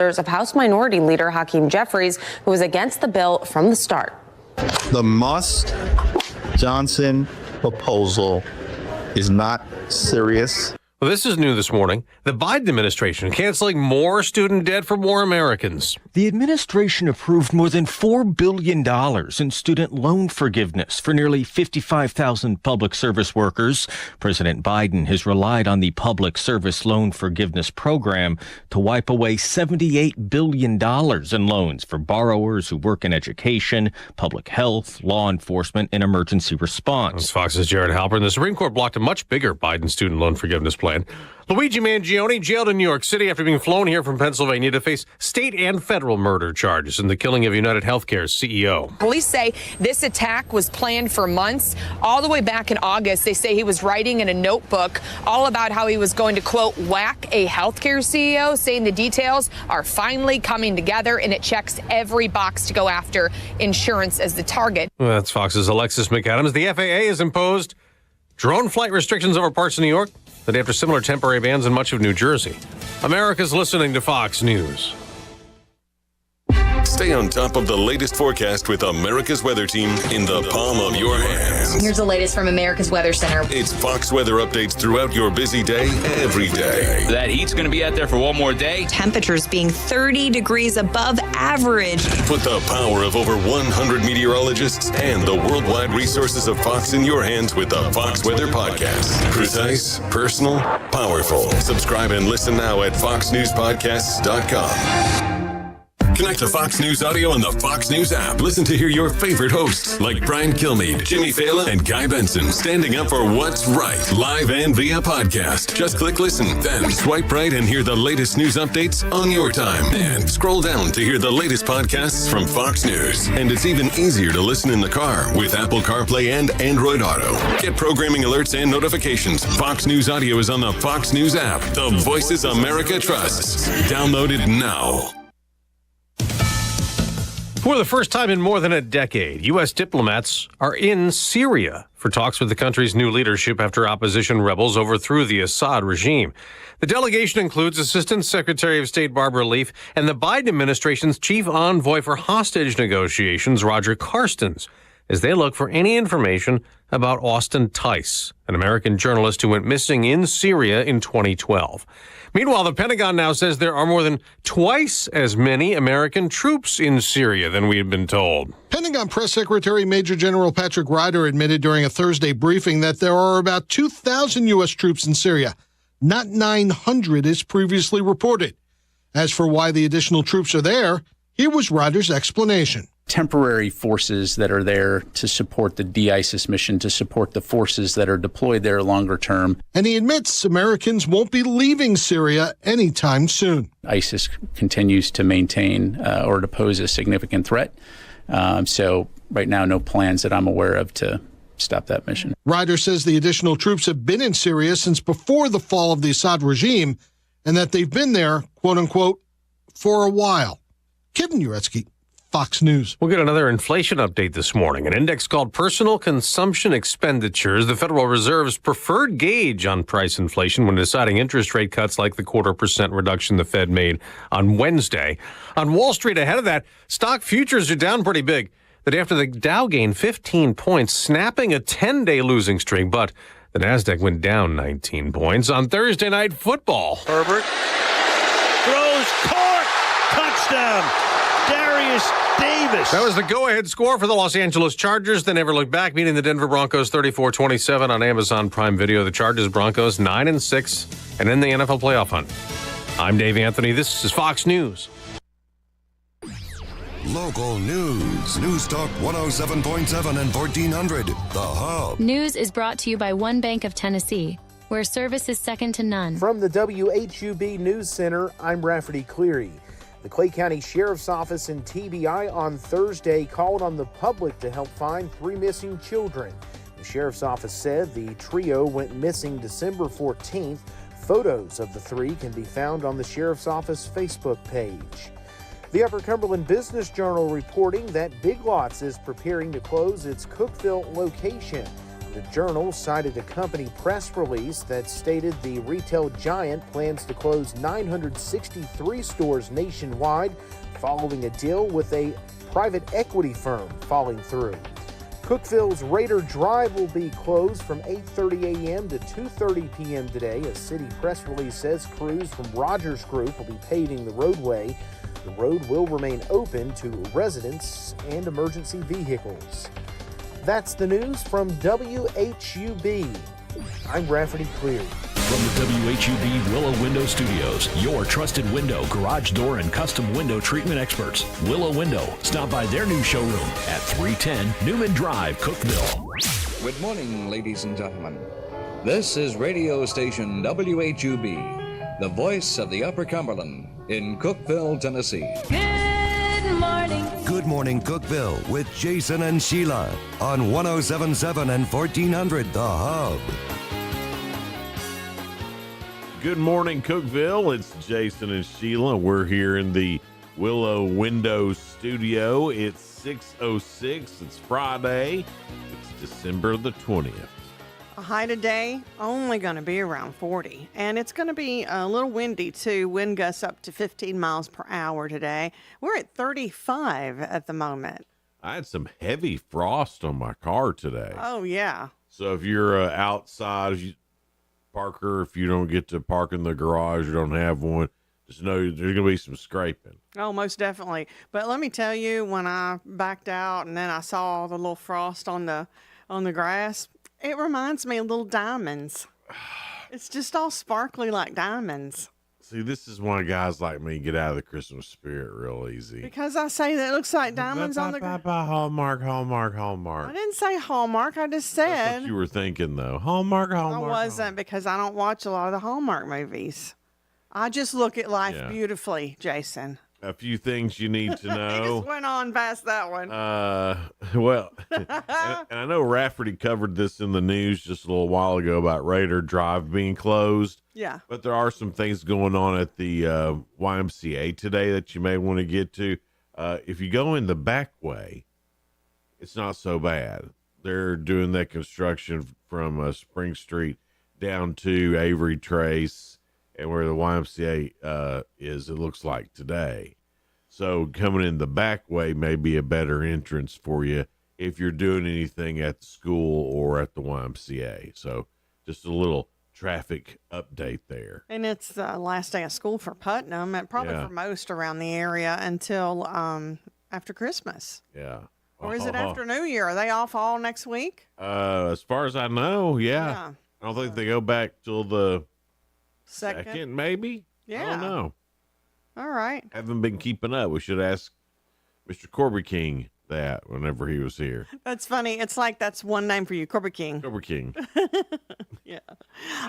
of House Minority Leader Hakeem Jeffries, who was against the bill from the start. The Musk-Johnson proposal is not serious. Well, this is new this morning. The Biden administration canceling more student debt for more Americans. The administration approved more than $4 billion in student loan forgiveness for nearly 55,000 public service workers. President Biden has relied on the Public Service Loan Forgiveness Program to wipe away $78 billion in loans for borrowers who work in education, public health, law enforcement, and emergency response. That's Fox's Jared Halpern. The Supreme Court blocked a much bigger Biden student loan forgiveness plan. Luigi Mangione jailed in New York City after being flown here from Pennsylvania to face state and federal murder charges in the killing of United Healthcare's CEO. Police say this attack was planned for months. All the way back in August, they say he was writing in a notebook all about how he was going to, quote, whack a healthcare CEO, saying the details are finally coming together and it checks every box to go after insurance as the target. Well, that's Fox's Alexis McAdams. The FAA has imposed drone flight restrictions over parts of New York the day after similar temporary bans in much of New Jersey. America's listening to Fox News. Stay on top of the latest forecast with America's Weather Team in the palm of your hands. Here's the latest from America's Weather Center. It's Fox weather updates throughout your busy day, every day. That heat's going to be out there for one more day. Temperatures being 30 degrees above average. Put the power of over 100 meteorologists and the worldwide resources of Fox in your hands with the Fox Weather Podcast. Precise, personal, powerful. Subscribe and listen now at foxnewspodcasts.com. Connect to Fox News Audio on the Fox News app. Listen to hear your favorite hosts like Brian Kilmeade, Jimmy Fallon, and Guy Benson standing up for what's right, live and via podcast. Just click listen, then swipe right and hear the latest news updates on your time. And scroll down to hear the latest podcasts from Fox News. And it's even easier to listen in the car with Apple CarPlay and Android Auto. Get programming alerts and notifications. Fox News Audio is on the Fox News app. The voices America trusts. Download it now. For the first time in more than a decade, U.S. diplomats are in Syria for talks with the country's new leadership after opposition rebels overthrew the Assad regime. The delegation includes Assistant Secretary of State Barbara Leaf and the Biden administration's chief envoy for hostage negotiations, Roger Carstens, as they look for any information about Austin Tice, an American journalist who went missing in Syria in 2012. Meanwhile, the Pentagon now says there are more than twice as many American troops in Syria than we had been told. Pentagon Press Secretary Major General Patrick Ryder admitted during a Thursday briefing that there are about 2,000 U.S. troops in Syria, not 900 as previously reported. As for why the additional troops are there, here was Ryder's explanation. Temporary forces that are there to support the de-ISIS mission, to support the forces that are deployed there longer term. And he admits Americans won't be leaving Syria anytime soon. ISIS continues to maintain or to pose a significant threat. So right now, no plans that I'm aware of to stop that mission. Ryder says the additional troops have been in Syria since before the fall of the Assad regime and that they've been there, quote unquote, for a while. Kevin Uretsky, Fox News. We'll get another inflation update this morning. An index called Personal Consumption Expenditures, the Federal Reserve's preferred gauge on price inflation when deciding interest rate cuts like the 0.25% reduction the Fed made on Wednesday. On Wall Street ahead of that, stock futures are down pretty big. The day after the Dow gained 15 points, snapping a 10-day losing streak, but the Nasdaq went down 19 points. On Thursday Night Football, Herbert throws, caught, touchdown. Darius Davis. That was the go-ahead score for the Los Angeles Chargers. They never looked back, beating the Denver Broncos 34-27 on Amazon Prime Video. The Chargers Broncos 9-6 and in the NFL playoff hunt. I'm Dave Anthony. This is Fox News. Local news. News Talk 107.7 and 1400. The Hub. News is brought to you by One Bank of Tennessee, where service is second to none. From the WHUB News Center, I'm Rafferty Cleary. The Clay County Sheriff's Office and TBI on Thursday called on the public to help find 3 missing children. The Sheriff's Office said the trio went missing December 14th. Photos of the 3 can be found on the Sheriff's Office Facebook page. The Upper Cumberland Business Journal reporting that Big Lots is preparing to close its Cookeville location. The Journal cited a company press release that stated the retail giant plans to close 963 stores nationwide following a deal with a private equity firm falling through. Cookeville's Raider Drive will be closed from 8:30 a.m. to 2:30 p.m. today. A city press release says crews from Rogers Group will be paving the roadway. The road will remain open to residents and emergency vehicles. That's the news from WHUB. I'm Rafferty Cleary. From the WHUB Willow Window Studios, your trusted window, garage door, and custom window treatment experts. Willow Window. Stop by their new showroom at 310 Newman Drive, Cookeville. Good morning, ladies and gentlemen. This is radio station WHUB, the voice of the Upper Cumberland in Cookeville, Tennessee. Good morning. Good morning, Cookeville, with Jason and Sheila on 107.7 and 1400 The Hub. Good morning, Cookeville. It's Jason and Sheila. We're here in the Willow Window Studio. It's 6:06. It's Friday. It's December the 20th. A high today, only going to be around 40. And it's going to be a little windy, too. Wind gusts up to 15 miles per hour today. We're at 35 at the moment. I had some heavy frost on my car today. Oh, yeah. So if you're outside, Parker, if you don't get to park in the garage, you don't have one, just know there's going to be some scraping. Oh, most definitely. But let me tell you, when I backed out and then I saw the little frost on the grass, it reminds me of little diamonds. It's just all sparkly like diamonds. See, this is why guys like me get out of the Christmas spirit real easy. Because I say that it looks like diamonds on the grass. Hallmark. I didn't say Hallmark. I just said. That's what you were thinking, though. Hallmark. I wasn't, because I don't watch a lot of the Hallmark movies. I just look at life beautifully, Jason. A few things you need to know. Just went on past that one. Well, and I know Rafferty covered this in the news just a little while ago about Raider Drive being closed. Yeah. But there are some things going on at the YMCA today that you may want to get to. If you go in the back way, it's not so bad. They're doing that construction from Spring Street down to Avery Trace and where the YMCA is, it looks like today. So coming in the back way may be a better entrance for you if you're doing anything at the school or at the YMCA. So just a little traffic update there. And it's the last day of school for Putnam, and probably for most around the area until after Christmas. Yeah. Or is it after New Year? Are they off all next week? As far as I know, yeah. I don't think they go back till the second, maybe. Yeah. I don't know. All right. Haven't been keeping up. We should ask Mr. Corby King that whenever he was here. That's funny. It's like that's one name for you, Corby King. Corby King. Yeah.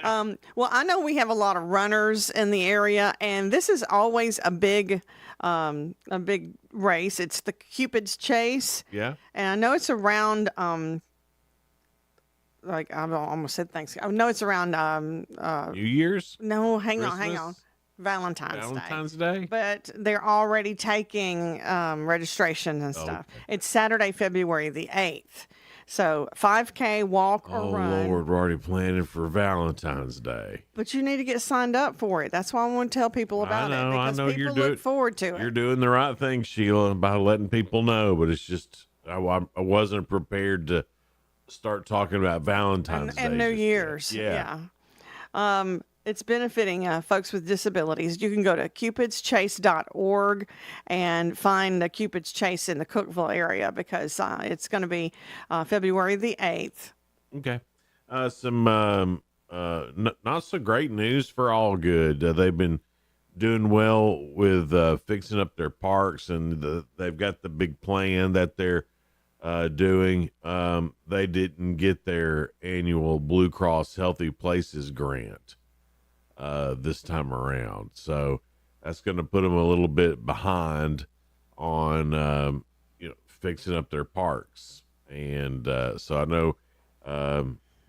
Well, I know we have a lot of runners in the area, and this is always a big race. It's the Cupid's Chase. Yeah. And I know it's around like I almost said Thanksgiving. I know it's around New Year's? No, hang Christmas? on. Valentine's Day. But they're already taking registration and stuff. Okay. It's Saturday, February the 8th. So 5K, walk or run. Oh, Lord, we're already planning for Valentine's Day. But you need to get signed up for it. That's why I want to tell people about it. Because I know people look forward to it. You're doing the right thing, Sheila, by letting people know. But it's just, I wasn't prepared to start talking about Valentine's Day. And New Year's. Yeah. It's benefiting folks with disabilities. You can go to cupidschase.org and find the Cupid's Chase in the Cookeville area because it's going to be February the 8th. Okay. Some not so great news for All Good. They've been doing well with fixing up their parks, and they've got the big plan that they're doing. They didn't get their annual Blue Cross Healthy Places grant this time around, so that's going to put them a little bit behind on fixing up their parks. And so I know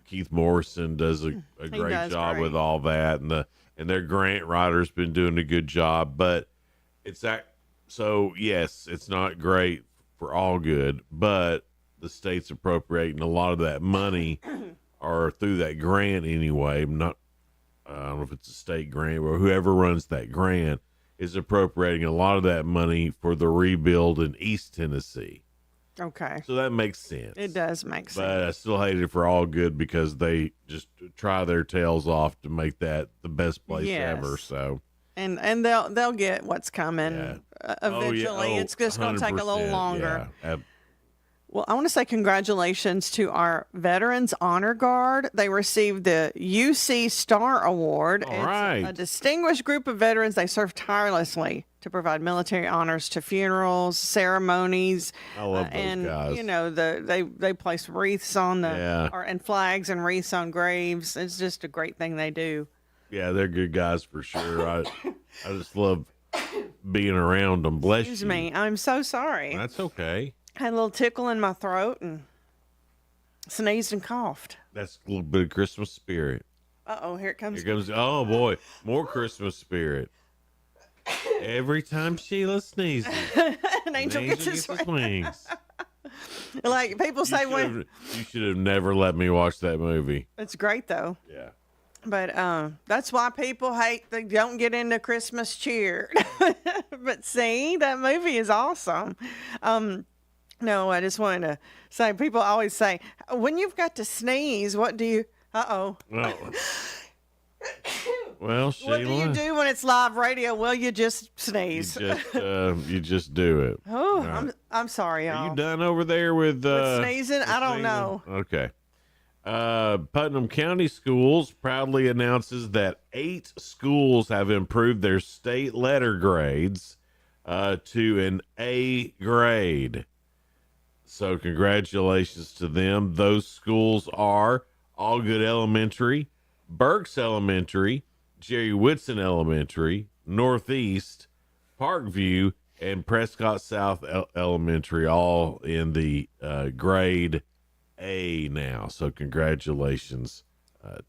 Keith Morrison does a great job with all that, and their grant writer's been doing a good job. But so yes, it's not great for All Good, but the state's appropriating a lot of that money, or through that grant anyway. I don't know if it's a state grant, or whoever runs that grant is appropriating a lot of that money for the rebuild in East Tennessee. Okay. So that makes sense. It does make sense. But I still hate it for all good because they just try their tails off to make that the best place ever. So. And they'll get what's coming eventually. It's just going to take a little longer. Yeah. Well, I want to say congratulations to our Veterans Honor Guard. They received the UC Star Award. All right. A distinguished group of veterans. They serve tirelessly to provide military honors to funerals, ceremonies. I love those guys. You know, they place wreaths on and flags and wreaths on graves. It's just a great thing they do. Yeah, they're good guys for sure. I just love being around them. Bless you. Excuse me. I'm so sorry. That's okay. I had a little tickle in my throat and sneezed and coughed. That's a little bit of Christmas spirit. Uh-oh, here it comes. Here comes, oh boy, more Christmas spirit. Every time Sheila sneezes, an angel gets his wings. Like people say, you should have never let me watch that movie. It's great though. Yeah. But that's why people they don't get into Christmas cheer. But see, that movie is awesome. No, I just wanted to say, people always say, when you've got to sneeze, what do you, Well, Sheila, what do you do when it's live radio? Well, you just sneeze. You just do it. Oh, right. I'm sorry, y'all. Are you done over there with sneezing? I don't know. Okay. Putnam County Schools proudly announces that 8 schools have improved their state letter grades to an A grade. So congratulations to them. Those schools are Allgood Elementary, Burks Elementary, Jerry Whitson Elementary, Northeast, Parkview, and Prescott South Elementary, all in the grade A now. So congratulations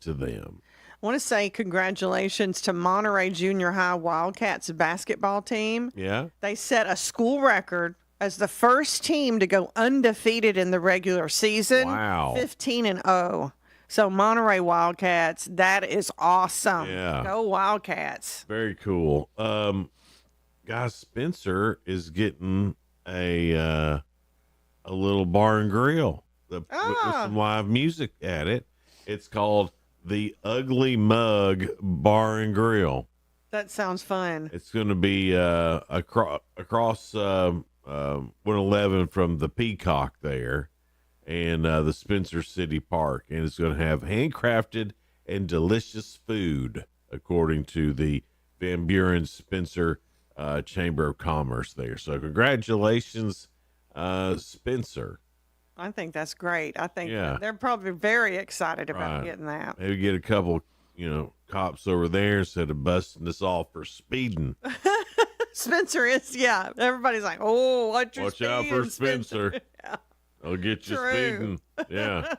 to them. I want to say congratulations to Monterey Junior High Wildcats basketball team. Yeah. They set a school record as the first team to go undefeated in the regular season. Wow. 15-0. So Monterey Wildcats, that is awesome. Yeah. Go Wildcats. Very cool. Guys, Spencer is getting a little bar and grill with some live music at it. It's called the Ugly Mug Bar and Grill. That sounds fun. It's going to be across 111 from the Peacock there, and the Spencer City Park, and it's going to have handcrafted and delicious food, according to the Van Buren Spencer Chamber of Commerce there. So congratulations, Spencer. I think that's great. I think they're probably very excited about getting that. Maybe get a couple, cops over there instead of busting us off for speeding. Spencer is, everybody's like, oh, watch out for Spencer. Yeah. I'll get you speeding. Yeah.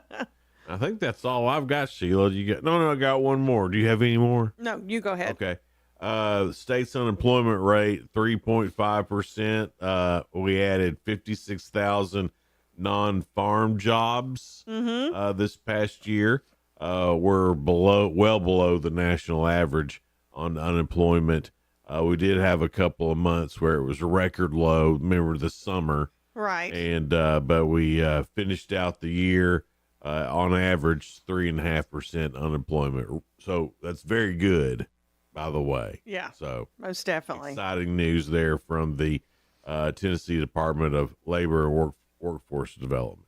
I think that's all I've got, Sheila. You got? No, I got one more. Do you have any more? No, you go ahead. Okay. The state's unemployment rate, 3.5%. We added 56,000 non-farm jobs this past year. We're well below the national average on unemployment. We did have a couple of months where it was a record low. Remember the summer, right? And but we finished out the year on average 3.5% unemployment. So that's very good, by the way. Yeah. So most definitely exciting news there from the Tennessee Department of Labor and Workforce Development.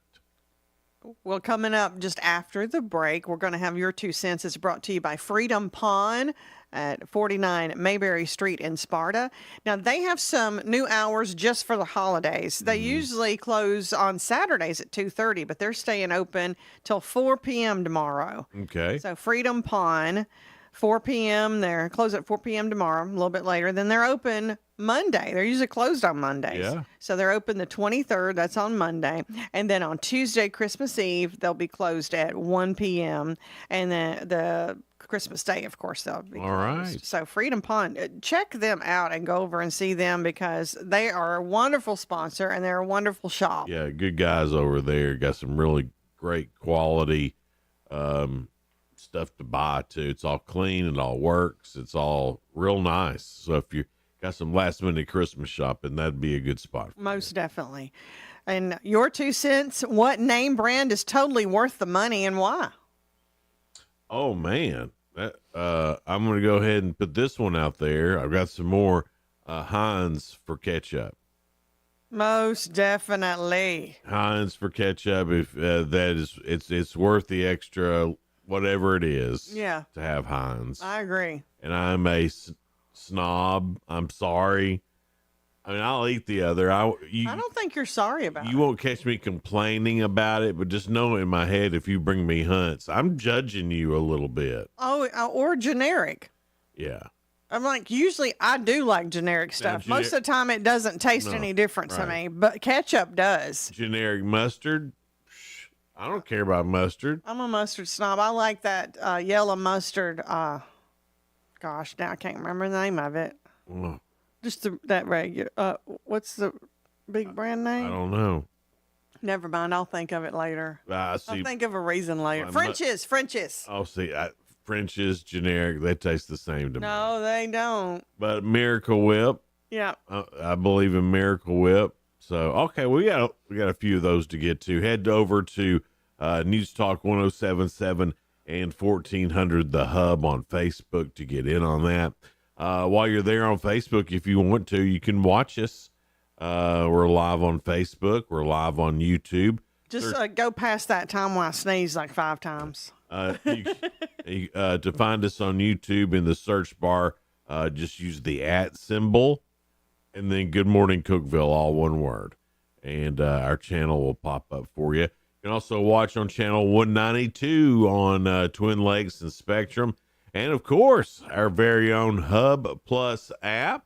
Well, coming up just after the break, we're going to have your 2 cents. It's brought to you by Freedom Pawn at 49 Mayberry Street in Sparta. Now, they have some new hours just for the holidays. They usually close on Saturdays at 2:30, but they're staying open till 4 p.m. tomorrow. Okay. So Freedom Pawn, 4 p.m. They're closed at 4 p.m. tomorrow, a little bit later. Then they're open Monday. They're usually closed on Mondays. Yeah. So they're open the 23rd. That's on Monday. And then on Tuesday, Christmas Eve, they'll be closed at 1 p.m. And then the Christmas Day, of course, they'll be All closed. right. So Freedom Pond, check them out and go over and see them because they are a wonderful sponsor and they're a wonderful shop. Yeah, good guys over there. Got some really great quality stuff to buy too. It's all clean, it all works, it's all real nice. So if you got some last minute Christmas shopping, that'd be a good spot. Most definitely. And your 2 cents, what name brand is totally worth the money and why? Oh man, that I'm gonna go ahead and put this one out there. I've got some more Heinz for ketchup. Most definitely. Heinz for ketchup. If that is, it's worth the extra whatever it is. Yeah. To have Heinz. I agree. And I'm a snob. I'm sorry. I mean, I'll eat the other. I don't think you're sorry about it. You won't catch me complaining about it, but just know in my head, if you bring me Hunts, I'm judging you a little bit. Oh, or generic. Yeah. I'm like, usually I do like generic stuff. Most of the time it doesn't taste any different to me, but ketchup does. Generic mustard? I don't care about mustard. I'm a mustard snob. I like that yellow mustard. Gosh, now I can't remember the name of it. Oh. Just that regular. What's the big brand name? I don't know. Never mind. I'll think of it later. I'll think of a reason later. French's. Oh, see, French's generic. They taste the same to me. No, they don't. But Miracle Whip. Yeah. I believe in Miracle Whip. So, okay, we got a few of those to get to. Head over to News Talk 107.7 and 1400 The Hub on Facebook to get in on that. While you're there on Facebook, if you want to, you can watch us. We're live on Facebook. We're live on YouTube. Just go past that time when I sneezed like 5 times. To find us on YouTube in the search bar, just use the @ symbol and then Good Morning Cookeville, all one word. And our channel will pop up for you. You can also watch on channel 192 on Twin Lakes and Spectrum. And, of course, our very own Hub Plus app.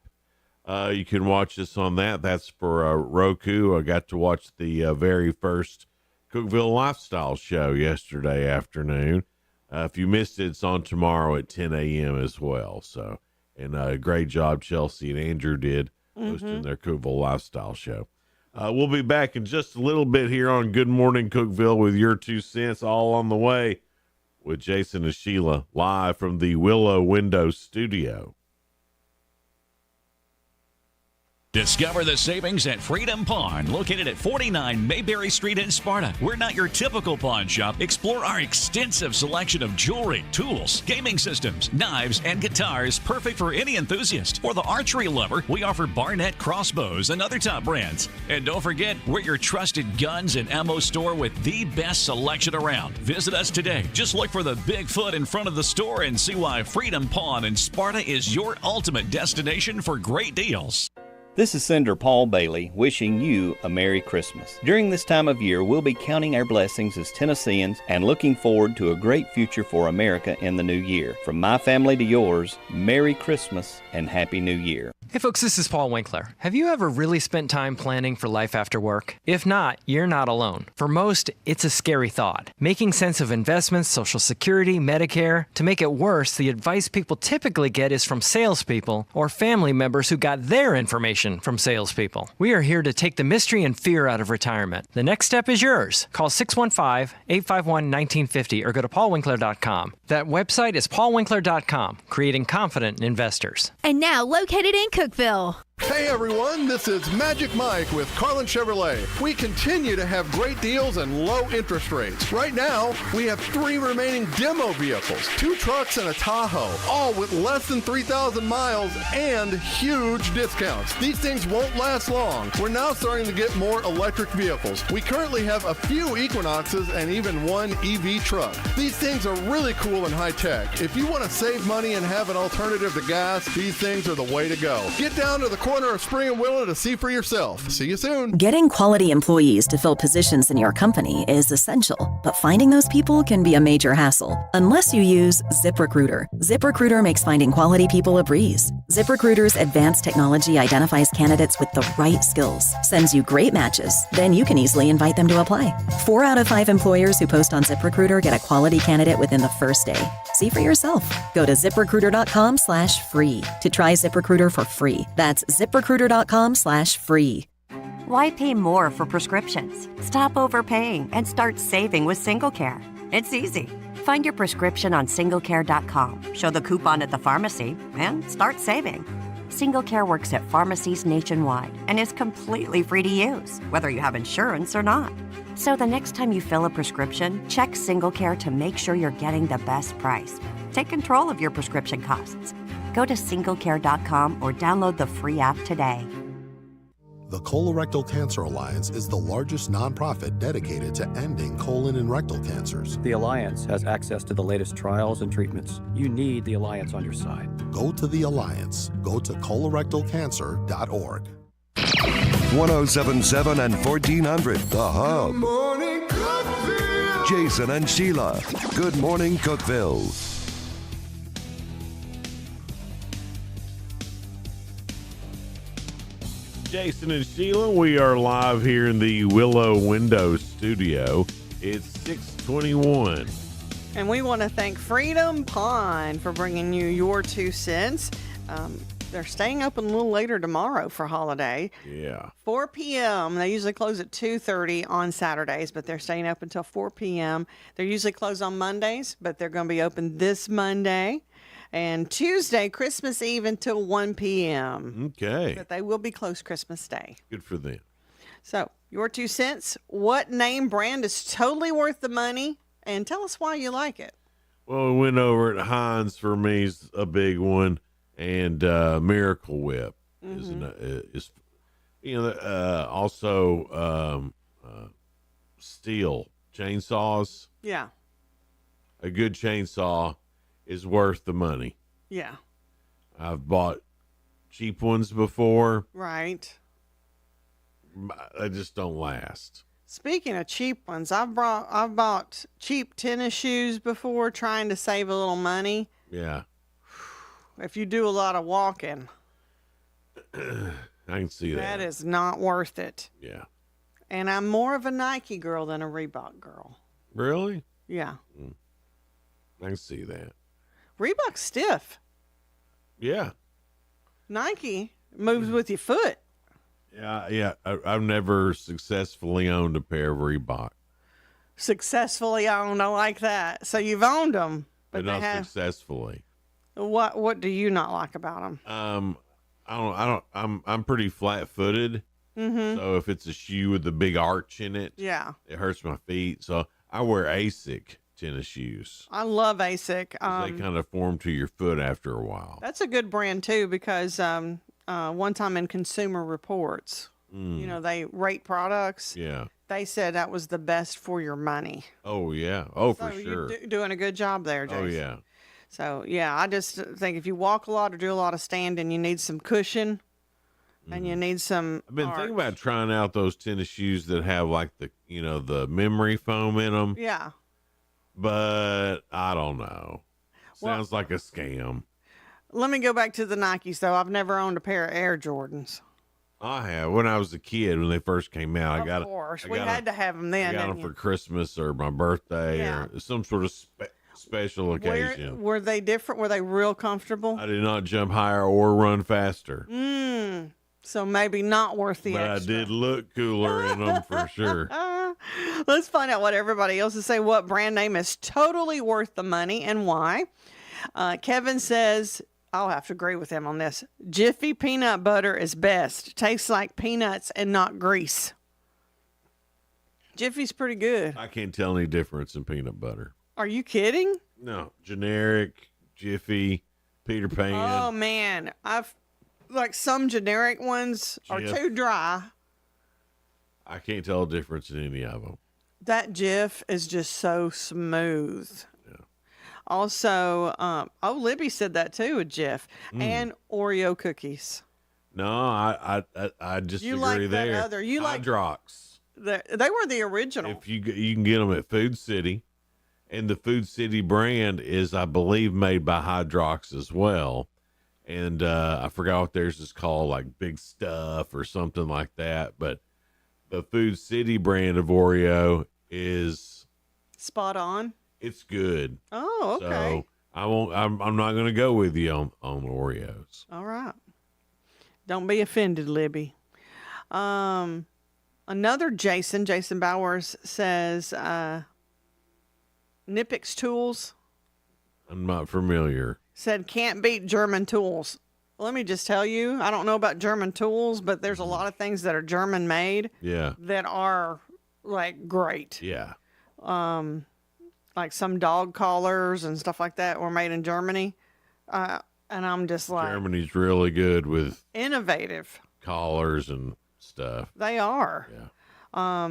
You can watch us on that. That's for Roku. I got to watch the very first Cookeville Lifestyle show yesterday afternoon. If you missed it, it's on tomorrow at 10 a.m. as well. So, and great job Chelsea and Andrew did hosting their Cookeville Lifestyle show. We'll be back in just a little bit here on Good Morning Cookeville with your 2 cents, all on the way with Jason and Sheila live from the Willow Window Studio. Discover the savings at Freedom Pawn, located at 49 Mayberry Street in Sparta. We're not your typical pawn shop. Explore our extensive selection of jewelry, tools, gaming systems, knives, and guitars, perfect for any enthusiast. For the archery lover, we offer Barnett crossbows and other top brands. And don't forget, we're your trusted guns and ammo store with the best selection around. Visit us today. Just look for the Bigfoot in front of the store and see why Freedom Pawn in Sparta is your ultimate destination for great deals. This is Senator Paul Bailey wishing you a Merry Christmas. During this time of year, we'll be counting our blessings as Tennesseans and looking forward to a great future for America in the new year. From my family to yours, Merry Christmas and Happy New Year. Hey folks, this is Paul Winkler. Have you ever really spent time planning for life after work? If not, you're not alone. For most, it's a scary thought. Making sense of investments, Social Security, Medicare. To make it worse, the advice people typically get is from salespeople or family members who got their information from salespeople. We are here to take the mystery and fear out of retirement. The next step is yours. Call 615-851-1950 or go to paulwinkler.com. That website is paulwinkler.com, creating confident investors. And now located in Cookeville. Hey everyone, this is Magic Mike with Carlin Chevrolet. We continue to have great deals and low interest rates. Right now, we have 3 remaining demo vehicles, 2 trucks and a Tahoe, all with less than 3,000 miles and huge discounts. These things won't last long. We're now starting to get more electric vehicles. We currently have a few Equinoxes and even 1 EV truck. These things are really cool and high tech. If you want to save money and have an alternative to gas, these things are the way to go. Get down to the corner of Spring and Willow to see for yourself. See you soon. Getting quality employees to fill positions in your company is essential, but finding those people can be a major hassle unless you use ZipRecruiter. ZipRecruiter makes finding quality people a breeze. ZipRecruiter's advanced technology identifies candidates with the right skills, sends you great matches, then you can easily invite them to apply. 4 out of 5 employers who post on ZipRecruiter get a quality candidate within the first day. See for yourself. Go to ZipRecruiter.com/free to try ZipRecruiter for free. That's ZipRecruiter.com/free. Why pay more for prescriptions? Stop overpaying and start saving with SingleCare. It's easy. Find your prescription on SingleCare.com, show the coupon at the pharmacy, and start saving. SingleCare works at pharmacies nationwide and is completely free to use, whether you have insurance or not. So the next time you fill a prescription, check SingleCare to make sure you're getting the best price. Take control of your prescription costs. Go to SingleCare.com or download the free app today. The Colorectal Cancer Alliance is the largest nonprofit dedicated to ending colon and rectal cancers. The Alliance has access to the latest trials and treatments. You need the Alliance on your side. Go to the Alliance. Go to colorectalcancer.org. 1077 and 1400, The Hub. Morning Cookeville. Jason and Sheila. Good morning, Cookeville. Jason and Sheila, we are live here in the Willow Window studio. It's 6:21. And we want to thank Freedom Pond for bringing you your 2 cents. They're staying open a little later tomorrow for holiday. Yeah. 4 p.m. They usually close at 2:30 on Saturdays, but they're staying open until 4 p.m. They're usually closed on Mondays, but they're going to be open this Monday. And Tuesday, Christmas Eve until 1 p.m. Okay. But they will be closed Christmas Day. Good for them. So, your 2 cents. What name brand is totally worth the money? And tell us why you like it. Well, we went over at Heinz for me is a big one, and Miracle Whip is also Steel chainsaws. Yeah. A good chainsaw is worth the money. Yeah. I've bought cheap ones before. Right. They just don't last. Speaking of cheap ones, I've bought cheap tennis shoes before trying to save a little money. Yeah. If you do a lot of walking, I can see that. that is not worth it. Yeah. And I'm more of a Nike girl than a Reebok girl. Really? Yeah. I can see that. Reebok's stiff. Yeah. Nike moves with your foot. Yeah. I've never successfully owned a pair of Reebok. Successfully owned, I like that. So you've owned them, But not successfully. What do you not like about them? I'm pretty flat-footed. Mm-hmm. So if it's a shoe with a big arch in it, yeah, it hurts my feet. So I wear ASIC tennis shoes. I love ASIC. They kind of form to your foot after a while. That's a good brand too, because one time in Consumer Reports, they rate products. Yeah. They said that was the best for your money. Oh yeah. Oh, so for sure. You're doing a good job there, Jason. Oh yeah. So yeah, I just think if you walk a lot or do a lot of standing, you need some cushion. And you need some. I've been thinking about trying out those tennis shoes that have like the memory foam in them. Yeah. But I don't know. Sounds like a scam. Let me go back to the Nikes though. I've never owned a pair of Air Jordans. I have. When I was a kid, when they first came out, Of course, we had to have them then. I got them for Christmas or my birthday or some sort of special occasion. Were they different? Were they real comfortable? I did not jump higher or run faster. So maybe not worth the but extra. I did look cooler in them for sure. Let's find out what everybody else is saying. What brand name is totally worth the money and why? Kevin says, I'll have to agree with him on this. Jiffy peanut butter is best. Tastes like peanuts and not grease. Jiffy's pretty good. I can't tell any difference in peanut butter. Are you kidding? No. Generic, Jiffy, Peter Pan. Oh, man. Like some generic ones are too dry. I can't tell a difference in any of them. That Jif is just so smooth. Yeah. Also, Libby said that too, a Jif. And Oreo cookies. No, I disagree you like there. That other. You Hydrox. They were the original. If you can get them at Food City, and the Food City brand is, I believe, made by Hydrox as well. And I forgot what theirs is called, like Big Stuff or something like that. But the Food City brand of Oreo is spot on. It's good. Oh, okay. I won't. I'm not going to go with you on Oreos. All right. Don't be offended, Libby. Another Jason Bowers says, Nipix Tools. I'm not familiar. Said can't beat German tools. Let me just tell you, I don't know about German tools, but there's a lot of things that are German made. Yeah. That are like great. Yeah. Like some dog collars and stuff like that were made in Germany. And I'm just like, Germany's really good with innovative. Collars and stuff. They are. Yeah.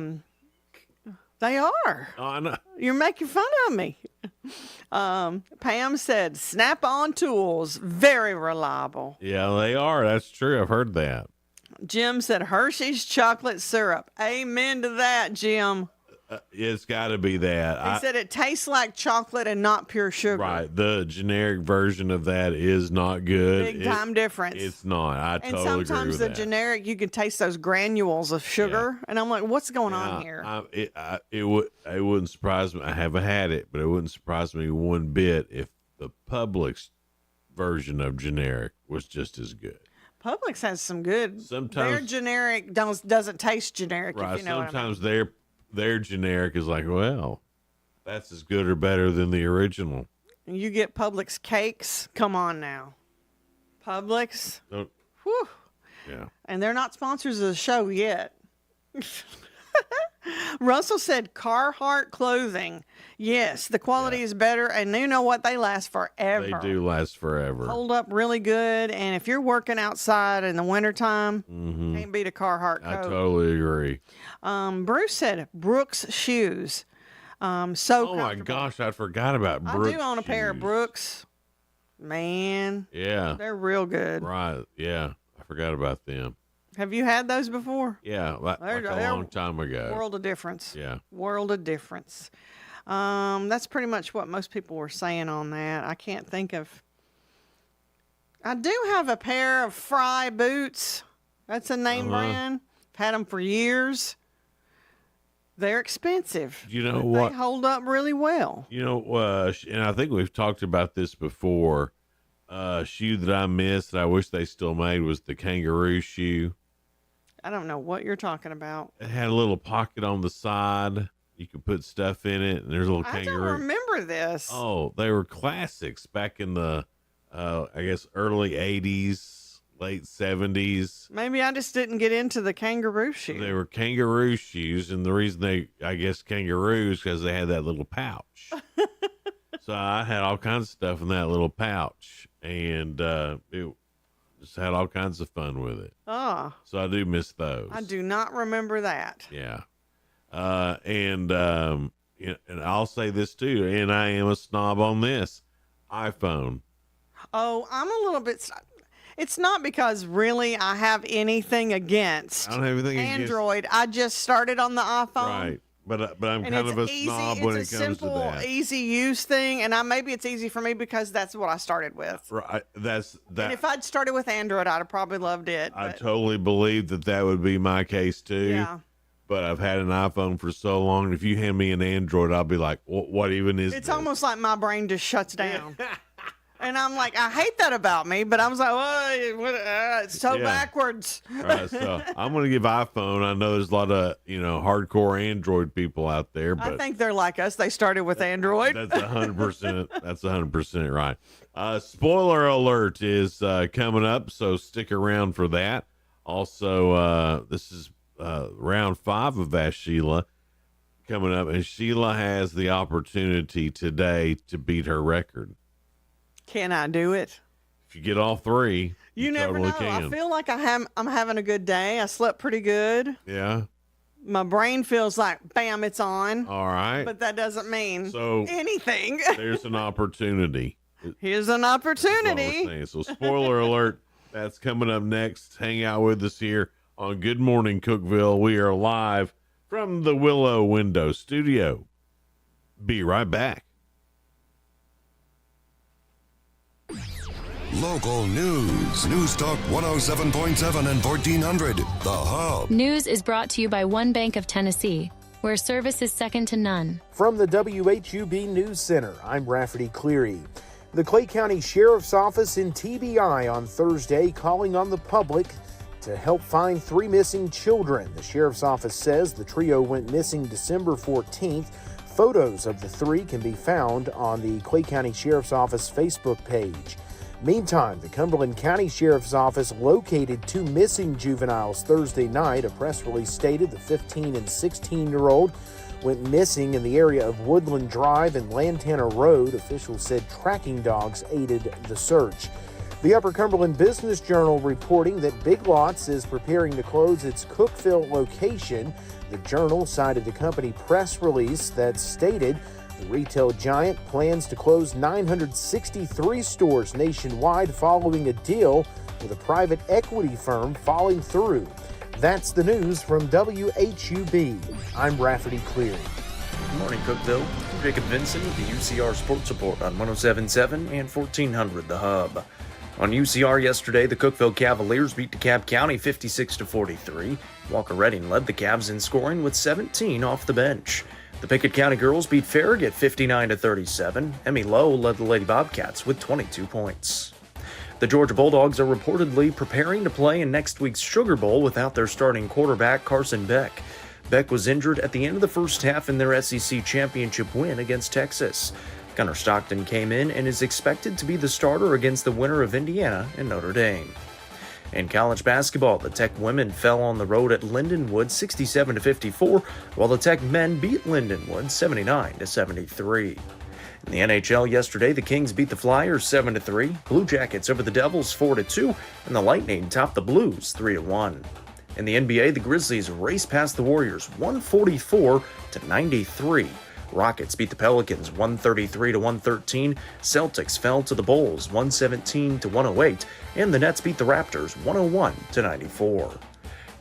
They are. Oh, I know. You're making fun of me. Pam said, Snap-on tools, very reliable. Yeah, they are. That's true. I've heard that. Jim said, Hershey's chocolate syrup. Amen to that, Jim. It's got to be that. He said it tastes like chocolate and not pure sugar. Right. The generic version of that is not good. Big time difference. It's not. I totally agree with that. And sometimes the generic, you can taste those granules of sugar. Yeah. And I'm like, what's going on here? It wouldn't surprise me. I haven't had it, but it wouldn't surprise me one bit if the Publix version of generic was just as good. Publix has some good. Sometimes their generic doesn't taste generic. Right. If you know Sometimes what I mean. their generic is like, well, that's as good or better than the original. You get Publix cakes. Come on now. Publix. Whew. Yeah. And they're not sponsors of the show yet. Russell said Carhartt clothing. Yes, the quality is better. And you know what? They last forever. They do last forever. Hold up really good. And if you're working outside in the wintertime, can't beat a Carhartt coat. I totally agree. Bruce said Brooks shoes. Oh my gosh, I forgot about Brooks. I do own a pair of Brooks. Man. Yeah. They're real good. Right. Yeah. I forgot about them. Have you had those before? Yeah. Like a long time ago. World of difference. Yeah. World of difference. That's pretty much what most people were saying on that. I can't think of. I do have a pair of Fry boots. That's a name brand. I've had them for years. They're expensive. You know what? They hold up really well. You know, and I think we've talked about this before. Shoe that I missed that I wish they still made was the kangaroo shoe. I don't know what you're talking about. It had a little pocket on the side. You could put stuff in it, and there's a little kangaroo. I don't remember this. Oh, they were classics back in the, I guess, early 80s, late 70s. Maybe I just didn't get into the kangaroo shoe. They were kangaroo shoes, and the reason I guess kangaroos, because they had that little pouch. So I had all kinds of stuff in that little pouch, and it just had all kinds of fun with it. Oh. So I do miss those. I do not remember that. Yeah. And I'll say this too, and I am a snob on this, iPhone. Oh, I'm a little bit. It's not because really I have anything against I don't have anything Android. I just started on the iPhone. Right. But I'm kind of a snob when it comes to that. It's a simple, easy use thing, and maybe it's easy for me because that's what I started with. Right. That's that. And if I'd started with Android, I'd have probably loved it. I totally believe that would be my case too. Yeah. But I've had an iPhone for so long, and if you hand me an Android, I'll be like, what even is It's this? almost like my brain just shuts down. And I'm like, I hate that about me, but I was like, well, it's so backwards. Right, so I'm going to give iPhone. I know there's a lot of, hardcore Android people out there, but I think they're like us. They started with Android. That's 100%. That's 100% right. Spoiler alert is coming up, so stick around for that. Also, this is round 5 of Ask Sheila coming up, and Sheila has the opportunity today to beat her record. Can I do it? If you get all 3, you never totally know. can. I feel like I'm having a good day. I slept pretty good. Yeah. My brain feels like, bam, it's on. All right. But that doesn't mean so anything. There's an opportunity. Here's an opportunity. So spoiler alert, that's coming up next. Hang out with us here on Good Morning Cookeville. We are live from the Willow Window Studio. Be right back. Local news. News Talk 107.7 and 1400. The Hub. News is brought to you by One Bank of Tennessee, where service is second to none. From the WHUB News Center, I'm Rafferty Cleary. The Clay County Sheriff's Office in TBI on Thursday calling on the public to help find 3 missing children. The Sheriff's Office says the trio went missing December 14th. Photos of the 3 can be found on the Clay County Sheriff's Office Facebook page. Meantime, the Cumberland County Sheriff's Office located 2 missing juveniles Thursday night. A press release stated the 15 and 16-year-old went missing in the area of Woodland Drive and Lantana Road. Officials said tracking dogs aided the search. The Upper Cumberland Business Journal reporting that Big Lots is preparing to close its Cookeville location. The Journal cited the company press release that stated the retail giant plans to close 963 stores nationwide following a deal with a private equity firm falling through. That's the news from WHUB. I'm Rafferty Cleary. Good morning, Cookeville. I'm Jacob Vinson with the UCR Sports Report on 107.7 and 1400 The Hub. On UCR yesterday, the Cookeville Cavaliers beat DeKalb County 56-43. Walker Redding led the Cavs in scoring with 17 off the bench. The Pickett County girls beat Farragut 59-37. Emmy Lowe led the Lady Bobcats with 22 points. The Georgia Bulldogs are reportedly preparing to play in next week's Sugar Bowl without their starting quarterback, Carson Beck. Beck was injured at the end of the first half in their SEC championship win against Texas. Gunnar Stockton came in and is expected to be the starter against the winner of Indiana and Notre Dame. In college basketball, the Tech women fell on the road at Lindenwood 67-54, while the Tech men beat Lindenwood 79-73. In the NHL yesterday, the Kings beat the Flyers 7-3, Blue Jackets over the Devils 4-2, and the Lightning topped the Blues 3-1. In the NBA, the Grizzlies raced past the Warriors 144-93. Rockets beat the Pelicans 133-113, Celtics fell to the Bulls 117-108, and the Nets beat the Raptors 101-94.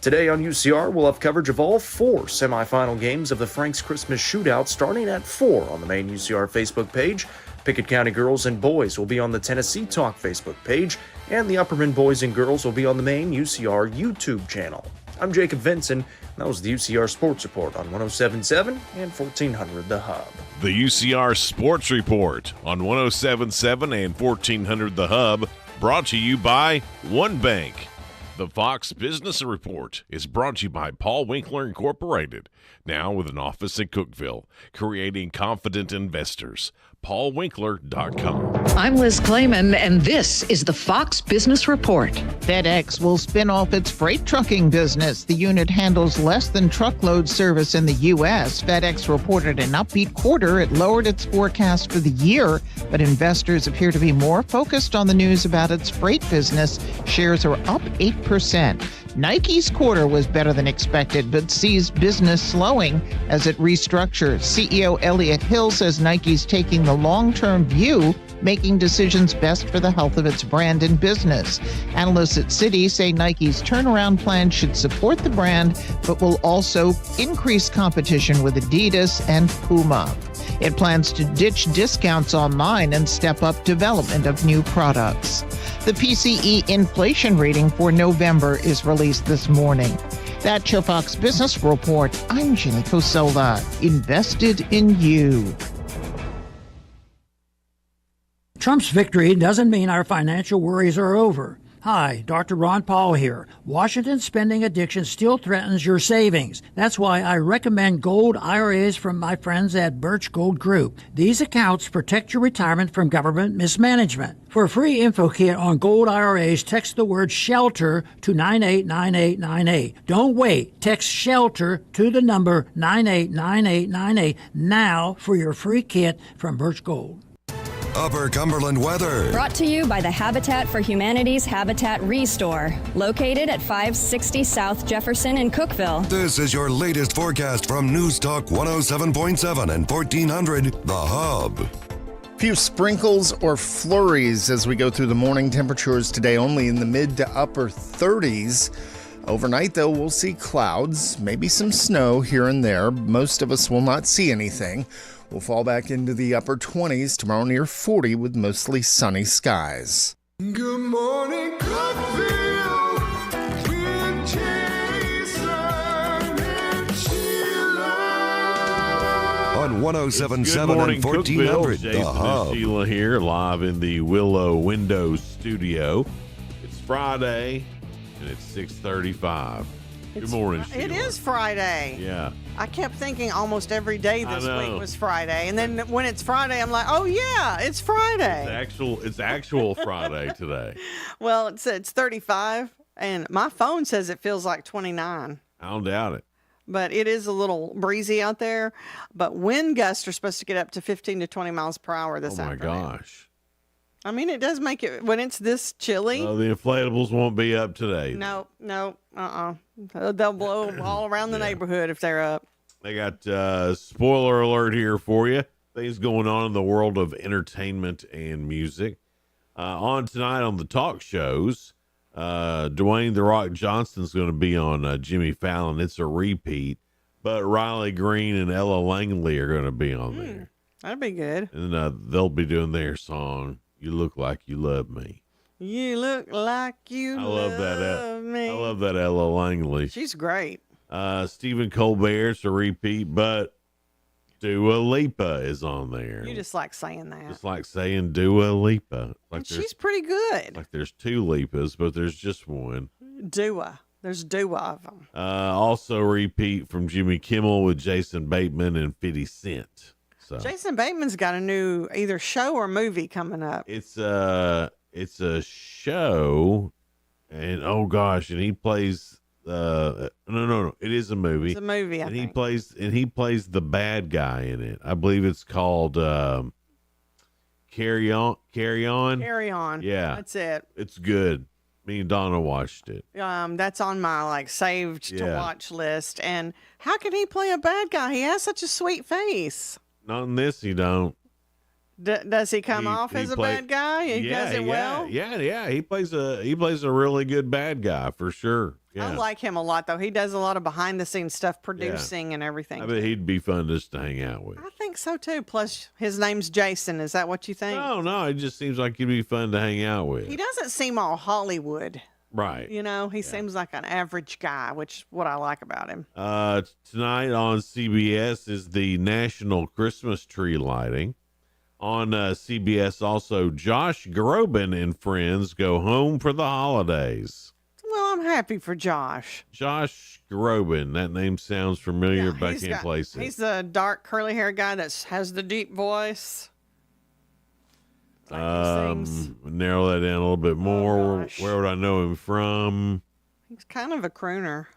Today on UCR, we'll have coverage of all 4 semifinal games of the Frank's Christmas Shootout starting at 4 on the main UCR Facebook page. Pickett County girls and boys will be on the Tennessee Talk Facebook page, and the Upperman boys and girls will be on the main UCR YouTube channel. I'm Jacob Vinson. That was the UCR Sports Report on 107.7 and 1400 The Hub. The UCR Sports Report on 107.7 and 1400 The Hub, brought to you by One Bank. The Fox Business Report is brought to you by Paul Winkler Incorporated, now with an office in Cookeville, creating confident investors. PaulWinkler.com. I'm Liz Clayman, and this is the Fox Business Report. FedEx will spin off its freight trucking business. The unit handles less than truckload service in the U.S. FedEx reported an upbeat quarter. It lowered its forecast for the year, but investors appear to be more focused on the news about its freight business. Shares are up 8%. Nike's quarter was better than expected, but sees business slowing as it restructures. CEO Elliott Hill says Nike's taking the long-term view, making decisions best for the health of its brand and business. Analysts at Citi say Nike's turnaround plan should support the brand, but will also increase competition with Adidas and Puma. It plans to ditch discounts online and step up development of new products. The PCE inflation reading for November is released this morning. That's your Fox Business Report. I'm Jenny Cosola. Invested in you. Trump's victory doesn't mean our financial worries are over. Hi, Dr. Ron Paul here. Washington's spending addiction still threatens your savings. That's why I recommend gold IRAs from my friends at Birch Gold Group. These accounts protect your retirement from government mismanagement. For a free info kit on gold IRAs, text the word SHELTER to 989898. Don't wait. Text SHELTER to the number 989898 now for your free kit from Birch Gold. Upper Cumberland weather. Brought to you by the Habitat for Humanity's Habitat Restore, located at 560 South Jefferson in Cookeville. This is your latest forecast from News Talk 107.7 and 1400 The Hub. Few sprinkles or flurries as we go through the morning. Temperatures today only in the mid to upper 30s. Overnight, though, we'll see clouds, maybe some snow here and there. Most of us will not see anything. We'll fall back into the upper 20s tomorrow, near 40 with mostly sunny skies. Good morning, Cookeville, with Jason and Sheila. On on 107.7 Good morning, and 1400. Cookeville. The Jason Hub. and Sheila here, live in the Willow Windows studio. It's Friday, and it's 6:35. Good morning, Sheila. It is Friday. Yeah. I kept thinking almost every day this know. week was Friday, and then when it's Friday, I'm like, oh yeah, it's Friday. It's actual Friday today. Well, it's 35, and my phone says it feels like 29. I don't doubt it. But it is a little breezy out there. But wind gusts are supposed to get up to 15 to 20 miles per hour this afternoon. Oh my gosh. I mean, it does make it, when it's this chilly. The inflatables won't be up today. No. They'll blow all around the neighborhood if they're up. They got spoiler alert here for you. Things going on in the world of entertainment and music. On tonight on the talk shows, Dwayne "The Rock" Johnson's going to be on Jimmy Fallon. It's a repeat, but Riley Green and Ella Langley are going to be on there. That'd be good. And they'll be doing their song, "You Look Like You Love Me." You look like you love me. I love that Ella Langley. She's great. Stephen Colbert's a repeat, but Dua Lipa is on there. You just like saying that. Just like saying Dua Lipa. Like she's pretty good. Like there's two Lipas, but there's just one. Dua. There's Dua of them. Also repeat from Jimmy Kimmel with Jason Bateman and 50 Cent. So Jason Bateman's got a new either show or movie coming up. It's a show, and oh gosh, and he plays no, it is a movie. It's a movie, I think. He plays the bad guy in it. I believe it's called Carry On. Yeah. That's it. It's good. Me and Donna watched it. That's on my saved to watch list. And how can he play a bad guy? He has such a sweet face. Not in this, he don't. Does he come off as a bad guy? He does it well. Yeah. He plays a really good bad guy for sure. Yeah. I like him a lot, though. He does a lot of behind the scenes stuff, producing and everything. I bet he'd be fun just to hang out with. I think so too. Plus, his name's Jason. Is that what you think? No. It just seems like he'd be fun to hang out with. He doesn't seem all Hollywood. Right. He seems like an average guy, which is what I like about him. Tonight on CBS is the National Christmas Tree Lighting. On CBS also, Josh Groban and friends go home for the holidays. Well, I'm happy for Josh. Josh Groban. That name sounds familiar, but I can't place it. He's the dark curly hair guy that has the deep voice. Narrow that down a little bit more. Where would I know him from? He's kind of a crooner.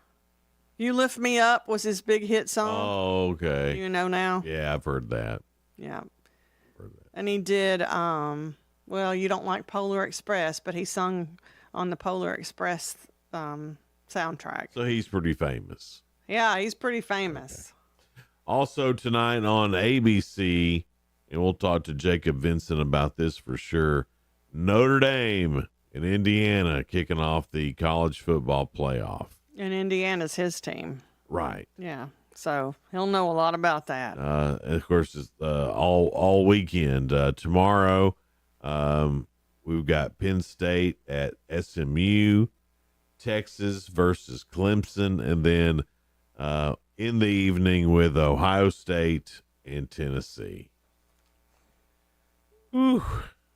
You Lift Me Up was his big hit song. Oh, okay. You know now? Yeah, I've heard that. Yeah. And he did, you don't like Polar Express, but he sung on the Polar Express soundtrack. So he's pretty famous. Yeah, he's pretty famous. Okay. Also tonight on ABC, and we'll talk to Jacob Vincent about this for sure, Notre Dame in Indiana kicking off the college football playoff. And Indiana's his team. Right. Yeah. So he'll know a lot about that. Of course, it's all weekend. Tomorrow, we've got Penn State at SMU, Texas versus Clemson, and then in the evening with Ohio State and Tennessee. Whew.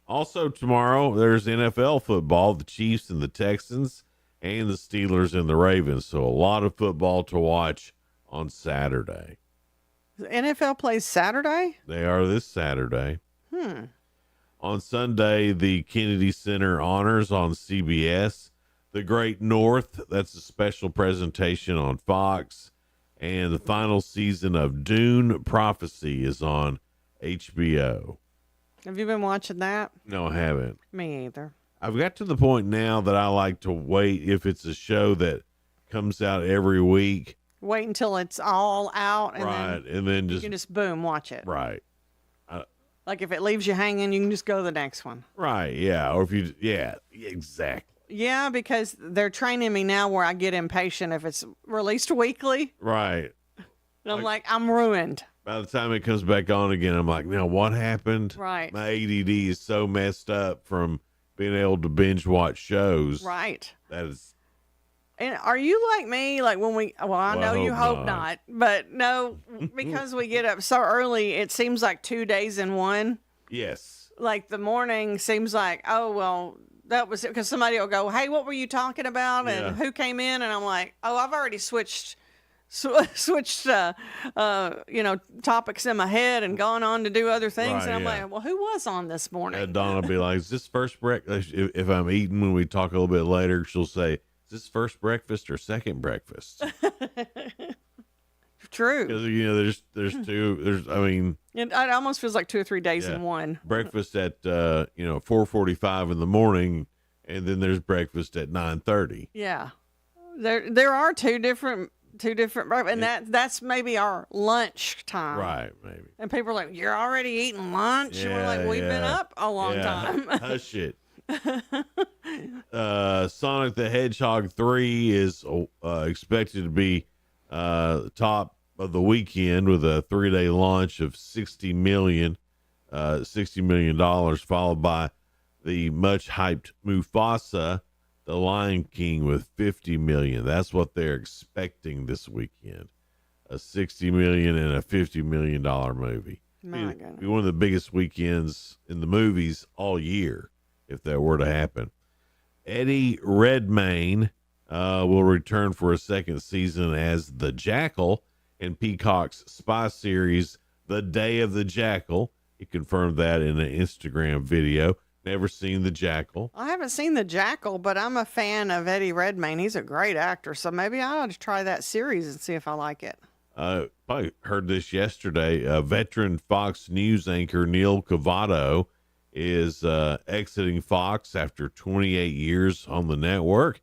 Also tomorrow, there's NFL football, the Chiefs and the Texans, and the Steelers and the Ravens. So a lot of football to watch on Saturday. The NFL plays Saturday? They are this Saturday. On Sunday, the Kennedy Center Honors on CBS. The Great North, that's a special presentation on Fox. And the final season of Dune Prophecy is on HBO. Have you been watching that? No, I haven't. Me either. I've got to the point now that I like to wait if it's a show that comes out every week. Wait until it's all out, and then you can just boom, watch it. Right. Like if it leaves you hanging, you can just go to the next one. Right. Yeah. Or if you, exactly. Yeah, because they're training me now where I get impatient if it's released weekly. Right. And I'm like, I'm ruined. By the time it comes back on again, I'm like, now what happened? Right. My ADD is so messed up from being able to binge watch shows. Right. That is And are you like me? Like when I know you hope not, but no, because we get up so early, it seems like 2 days in one. Yes. Like the morning seems like, oh, well, that was it. Because somebody will go, hey, what were you talking about? And who came in? And I'm like, oh, I've already switched, topics in my head and gone on to do other things. Right, and I'm like, well, who was on this morning? Dawn will be like, is this first breakfast? If I'm eating when we talk a little bit later, she'll say, is this first breakfast or second breakfast? True. Because, it almost feels like 2 or 3 days in one. Breakfast at, 4:45 in the morning, and then there's breakfast at 9:30. Yeah. There are two different and that's maybe our lunch time. Right, maybe. And people are like, you're already eating lunch? And we're like, we've been up a long time. Hush it. Sonic the Hedgehog 3 is expected to be top of the weekend with a 3-day launch of $60 million, followed by the much hyped Mufasa, The Lion King, with $50 million. That's what they're expecting this weekend. A $60 million and a $50 million movie. It'd be one of the biggest weekends in the movies all year if that were to happen. Eddie Redmayne will return for a second season as the Jackal in Peacock's spy series, The Day of the Jackal. He confirmed that in an Instagram video. Never seen the Jackal. I haven't seen the Jackal, but I'm a fan of Eddie Redmayne. He's a great actor, so maybe I ought to try that series and see if I like it. Probably heard this yesterday. Veteran Fox News anchor Neil Cavato is exiting Fox after 28 years on the network.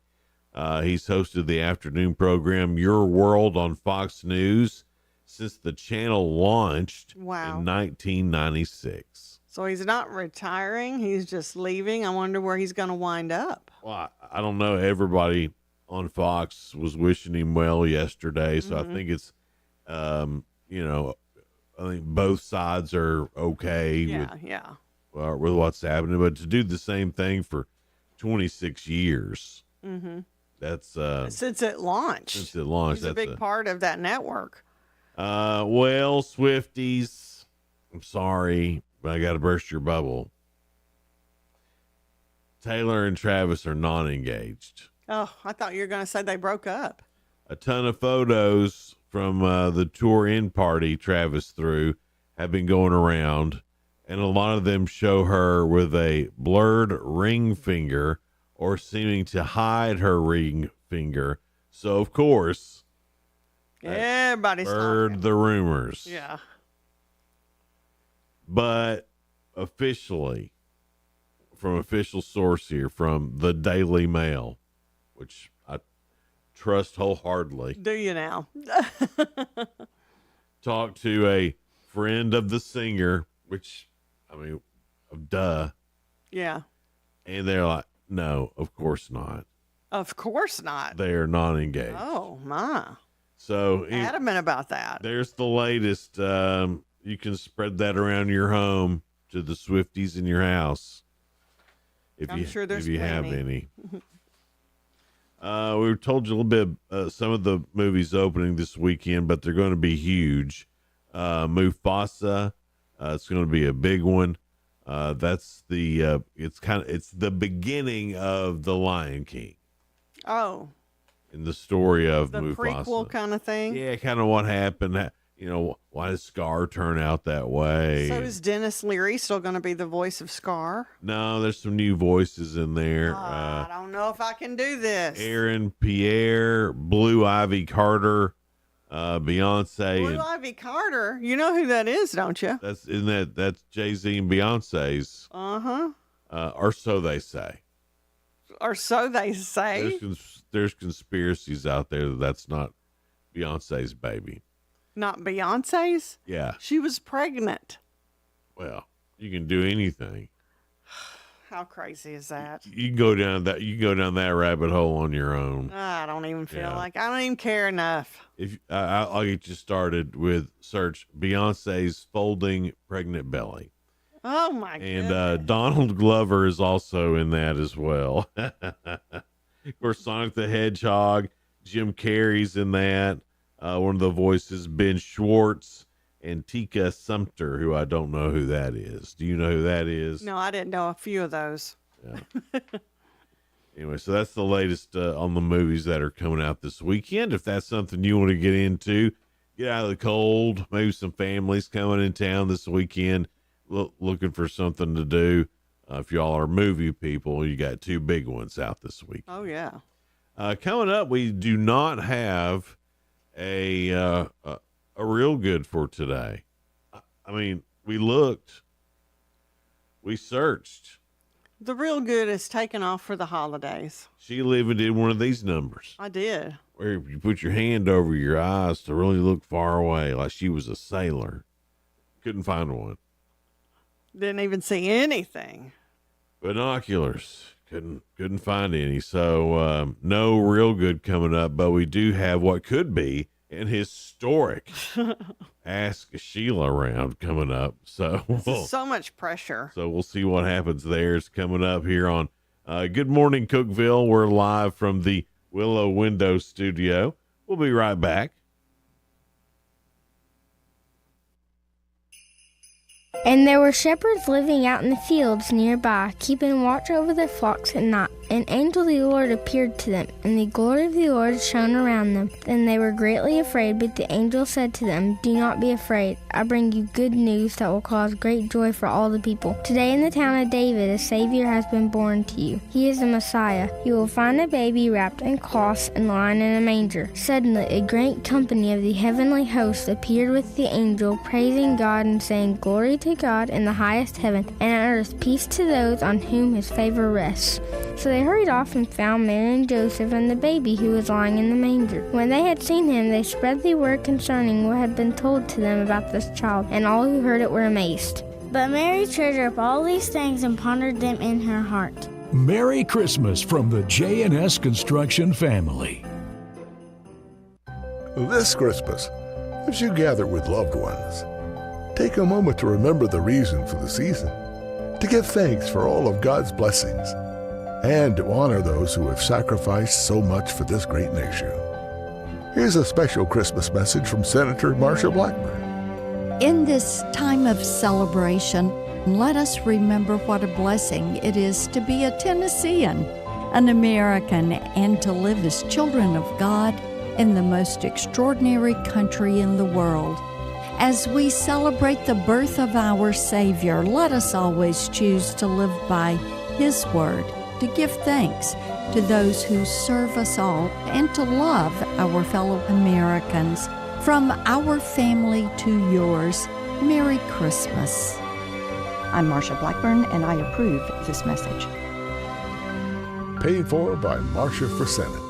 He's hosted the afternoon program Your World on Fox News since the channel launched in 1996. So he's not retiring. He's just leaving. I wonder where he's going to wind up. Well, I don't know. Everybody on Fox was wishing him well yesterday. So I think it's, I think both sides are okay with what's happening. But to do the same thing for 26 years, that's since it launched. He's a big part of that network. Well, Swifties, I'm sorry, but I got to burst your bubble. Taylor and Travis are non-engaged. Oh, I thought you were going to say they broke up. A ton of photos from the tour in party Travis threw have been going around, and a lot of them show her with a blurred ring finger or seeming to hide her ring finger. So, of course, everybody's heard the rumors. Yeah. But officially, from official source here, from the Daily Mail, which I trust wholeheartedly. Do you now? Talked to a friend of the singer, which, duh. Yeah. And they're like, no, of course not. Of course not. They are not engaged. Oh, my. So adamant about that. There's the latest. You can spread that around your home to the Swifties in your house. If you have any. We told you a little bit some of the movies opening this weekend, but they're going to be huge. Mufasa, it's going to be a big one. That's the it's the beginning of The Lion King. Oh. In the story of the Mufasa. Prequel kind of thing. Yeah, kind of what happened. Why did Scar turn out that way? So is Dennis Leary still going to be the voice of Scar? No, there's some new voices in there. I don't know if I can do this. Aaron Pierre, Blue Ivy Carter, Beyonce. Blue Ivy Carter. You know who that is, don't you? That's Jay-Z and Beyonce's. Or so they say. Or so they say. There's conspiracies out there that's not Beyonce's baby. Not Beyonce's? Yeah. She was pregnant. Well, you can do anything. How crazy is that? You can go down that rabbit hole on your own. I don't even feel like I don't even care enough. If I'll get you started with search Beyonce's folding pregnant belly. Oh my goodness. And Donald Glover is also in that as well. Of course, Sonic the Hedgehog, Jim Carrey's in that. One of the voices, Ben Schwartz, and Tika Sumpter, who I don't know who that is. Do you know who that is? No, I didn't know a few of those. Yeah. Anyway, so that's the latest on the movies that are coming out this weekend. If that's something you want to get into, get out of the cold. Maybe some families coming in town this weekend looking for something to do. If y'all are movie people, you got two big ones out this week. Oh, yeah. Coming up, we do not have a real good for today. I mean, we looked, we searched. The real good is taken off for the holidays. She even did one of these numbers I did. where you put your hand over your eyes to really look far away, like she was a sailor. Couldn't find one. Didn't even see anything. Binoculars. Couldn't find any. So no real good coming up, but we do have what could be an historic Ask Sheila round coming up. So This is so much pressure. So we'll see what happens there. It's coming up here on Good Morning Cookeville. We're live from the Willow Window Studio. We'll be right back. And there were shepherds living out in the fields nearby, keeping watch over their flocks at night. An angel of the Lord appeared to them, and the glory of the Lord shone around them. Then they were greatly afraid, but the angel said to them, "Do not be afraid. I bring you good news that will cause great joy for all the people. Today in the town of David a Savior has been born to you. He is the Messiah. You will find a baby wrapped in cloths and lying in a manger." Suddenly a great company of the heavenly host appeared with the angel, praising God and saying, "Glory to God in the highest heaven, and on earth peace to those on whom his favor rests." So they hurried off and found Mary and Joseph and the baby who was lying in the manger. When they had seen him, they spread the word concerning what had been told to them about this child, and all who heard it were amazed. But Mary treasured up all these things and pondered them in her heart. Merry Christmas from the J&S Construction family. This Christmas, as you gather with loved ones, take a moment to remember the reason for the season, to give thanks for all of God's blessings, and to honor those who have sacrificed so much for this great nation. Here's a special Christmas message from Senator Marsha Blackburn. In this time of celebration, let us remember what a blessing it is to be a Tennessean, an American, and to live as children of God in the most extraordinary country in the world. As we celebrate the birth of our Savior, let us always choose to live by His Word, to give thanks to those who serve us all, and to love our fellow Americans. From our family to yours, Merry Christmas. I'm Marsha Blackburn, and I approve this message. Paid for by Marsha for Senate.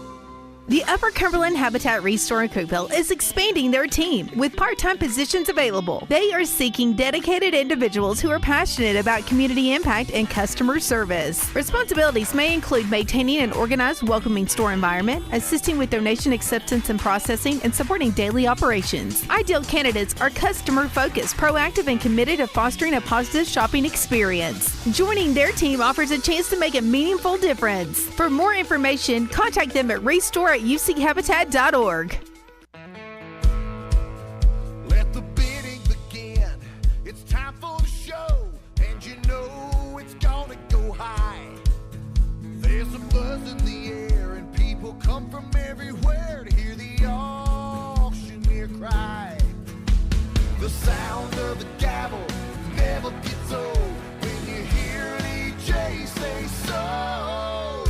The Upper Cumberland Habitat Restore in Cookeville is expanding their team with part-time positions available. They are seeking dedicated individuals who are passionate about community impact and customer service. Responsibilities may include maintaining an organized, welcoming store environment, assisting with donation acceptance and processing, and supporting daily operations. Ideal candidates are customer-focused, proactive, and committed to fostering a positive shopping experience. Joining their team offers a chance to make a meaningful difference. For more information, contact them at restore@uchabitat.org. Let the bidding begin. It's time for the show, and you know it's gonna go high. There's a buzz in the air, and people come from everywhere to hear the auctioneer cry. The sound of the gavel never gets old when you hear an EJ say so.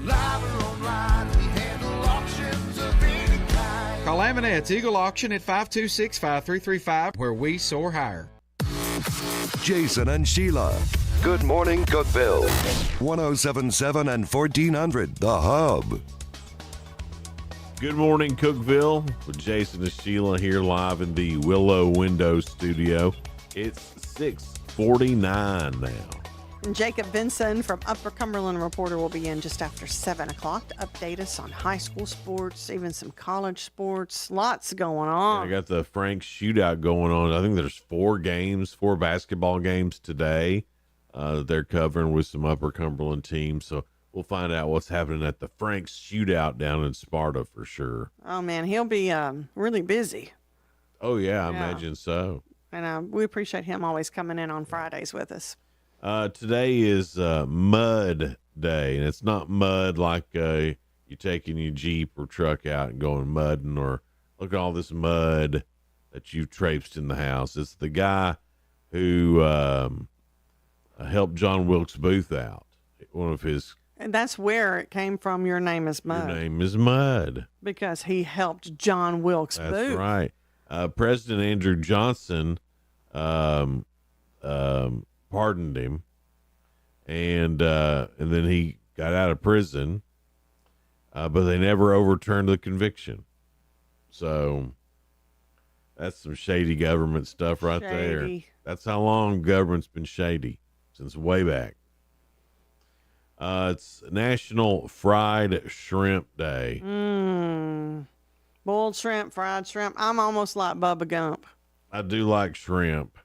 Live or online, we handle auctions of any kind. Call Amanette's Eagle Auction at 526-5335, where we soar higher. Jason and Sheila. Good morning, Cookeville. 1077 and 1400, The Hub. Good morning, Cookeville. With Jason and Sheila here live in the Willow Window Studio. It's 6:49 now. And Jacob Vinson from Upper Cumberland Reporter will be in just after 7 o'clock to update us on high school sports, even some college sports. Lots going on. I got the Frank shootout going on. I think there's 4 basketball games today. They're covering with some Upper Cumberland teams. So we'll find out what's happening at the Frank's Shootout down in Sparta for sure. Oh man, he'll be really busy. Oh yeah, I imagine so. And we appreciate him always coming in on Fridays with us. Today is Mud Day, and it's not mud like you taking your Jeep or truck out and going mudding, or look at all this mud that you've traipsed in the house. It's the guy who helped John Wilkes Booth out. One of his. And that's where it came from. Your name is Mud. Your name is Mud. Because he helped John Wilkes Booth. That's right. President Andrew Johnson pardoned him, and then he got out of prison, but they never overturned the conviction. So that's some shady government stuff right there. That's how long government's been shady, since way back. It's National Fried Shrimp Day. Boiled shrimp, fried shrimp. I'm almost like Bubba Gump. I do like shrimp.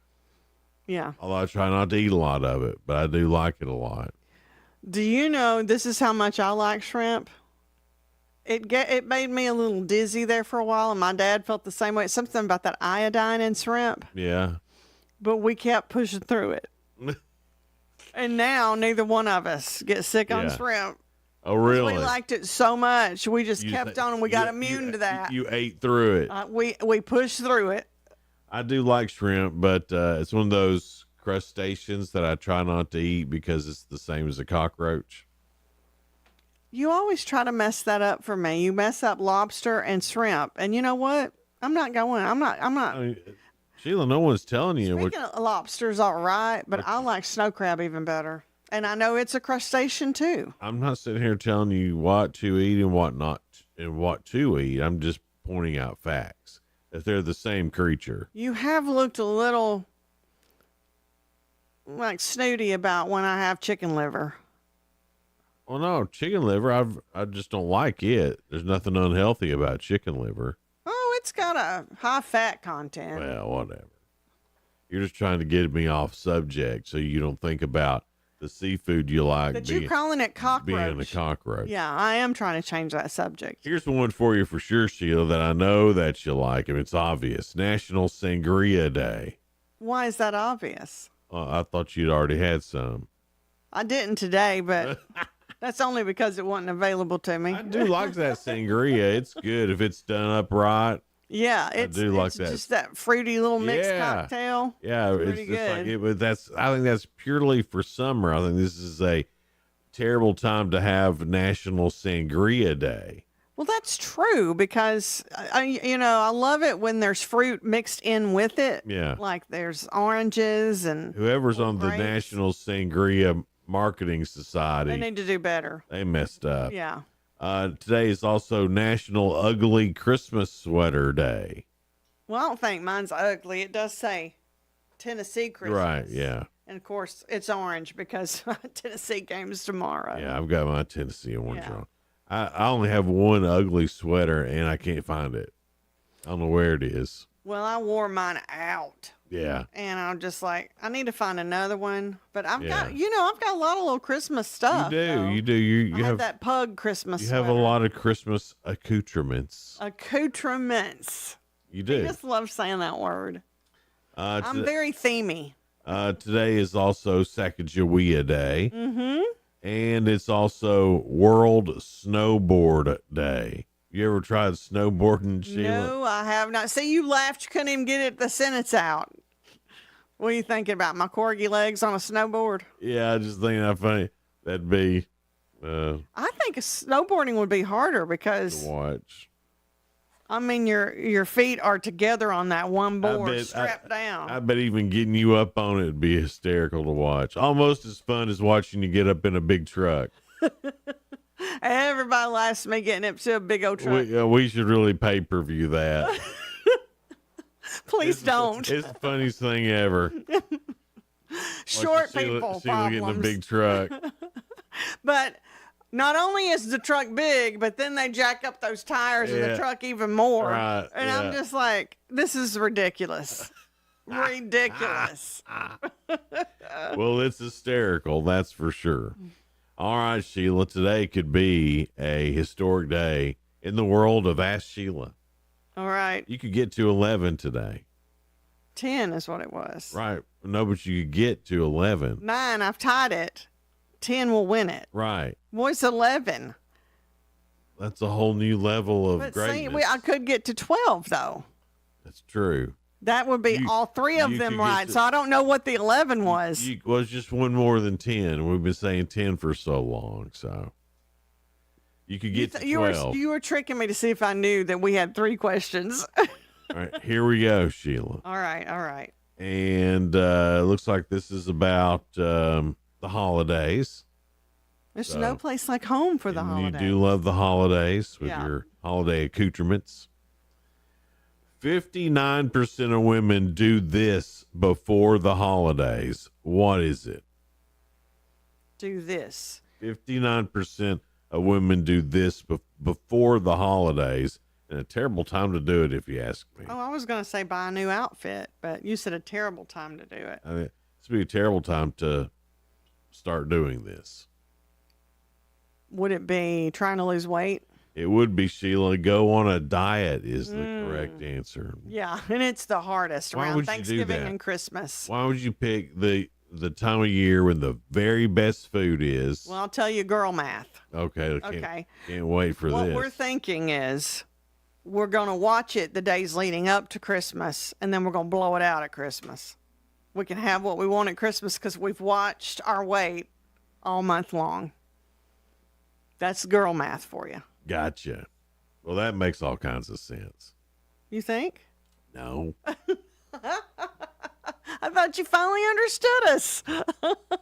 Yeah. Although I try not to eat a lot of it, but I do like it a lot. Do you know this is how much I like shrimp? It made me a little dizzy there for a while, and my dad felt the same way. Something about that iodine in shrimp. Yeah. But we kept pushing through it. And now neither one of us get sick on shrimp. Oh, really? We liked it so much. We just kept on, and we got immune to that. You ate through it. We pushed through it. I do like shrimp, but it's one of those crustaceans that I try not to eat because it's the same as a cockroach. You always try to mess that up for me. You mess up lobster and shrimp. And you know what? I'm not going. I'm not. I mean, Sheila, no one's telling you. Speaking of lobster's all right, but I like snow crab even better. And I know it's a crustacean too. I'm not sitting here telling you what to eat and what not and what to eat. I'm just pointing out facts. If they're the same creature. You have looked a little like snooty about when I have chicken liver. Well, no, chicken liver, I just don't like it. There's nothing unhealthy about chicken liver. Oh, it's got a high fat content. Well, whatever. You're just trying to get me off subject so you don't think about the seafood you like. But you're calling it cockroach. Being a cockroach. Yeah, I am trying to change that subject. Here's one for you for sure, Sheila, that I know that you like, and it's obvious. National Sangria Day. Why is that obvious? I thought you'd already had some. I didn't today, but that's only because it wasn't available to me. I do like that sangria. It's good if it's done up right. Yeah, I do like that. Just that fruity little mixed cocktail. Yeah, it's pretty just good. like it. But I think that's purely for summer. I think this is a terrible time to have National Sangria Day. Well, that's true because I love it when there's fruit mixed in with it. Yeah, like there's oranges and whoever's on grapes. The National Sangria Marketing Society. They need to do better. They messed up. Yeah. Today is also National Ugly Christmas Sweater Day. Well, I don't think mine's ugly. It does say Tennessee Christmas. Right, yeah. And, of course, it's orange because Tennessee game's tomorrow. Yeah, I've got my Tennessee orange on. I only have one ugly sweater, and I can't find it. I don't know where it is. Well, I wore mine out. Yeah. And I'm just like, I need to find another one. But I've got a lot of little Christmas stuff. You do. You have that pug Christmas You have sweater. a lot of Christmas accoutrements. Accoutrements. You do. I just love saying that word. I'm today, very themey. Today is also Sacagawea Day. Mm-hmm. And it's also World Snowboard Day. You ever tried snowboarding, Sheila? No, I have not. See, you laughed. You couldn't even get the sentence out. What are you thinking about? My corgi legs on a snowboard? Yeah, I just think that funny. That'd be. I think snowboarding would be harder because. To watch. I mean, your feet are together on that one board, strapped down. I bet even getting you up on it would be hysterical to watch. Almost as fun as watching you get up in a big truck. Everybody laughs at me getting up to a big old truck. We should really pay-per-view that. Please don't. It's the funniest thing ever. Short people Sheila getting a big truck. But not only is the truck big, but then they jack up those tires in the truck even more. Right, and I'm just like, this is ridiculous. Ridiculous. Well, it's hysterical, that's for sure. All right, Sheila. Today could be a historic day in the world of Ask Sheila. All right. You could get to 11 today. 10 is what it was. Right. No, but you could get to 11. 9, I've tied it. 10 will win it. Right. What's 11? That's a whole new level of But greatness. see, I could get to 12, though. That's true. That would be all three of them right. So I don't know what the 11 was. Well, it's just one more than 10. We've been saying 10 for so long, so you could get to 12. You were tricking me to see if I knew that we had 3 questions. All right, here we go, Sheila. All right. And it looks like this is about the holidays. There's no place like home for the holidays. You do love the holidays with your holiday accoutrements. 59% of women do this before the holidays. What is it? Do this. 59% of women do this before the holidays. And a terrible time to do it, if you ask me. Oh, I was going to say buy a new outfit, but you said a terrible time to do it. I mean, it's be a terrible time to start doing this. Would it be trying to lose weight? It would be, Sheila. Go on a diet is the correct answer. Yeah, and it's the hardest Why around would you do Thanksgiving that? and Christmas. Why would you pick the time of year when the very best food is? Well, I'll tell you girl math. Okay. Can't wait for What this. we're thinking is we're going to watch it the days leading up to Christmas, and then we're going to blow it out at Christmas. We can have what we want at Christmas because we've watched our weight all month long. That's girl math for you. Gotcha. Well, that makes all kinds of sense. You think? No. I thought you finally understood us.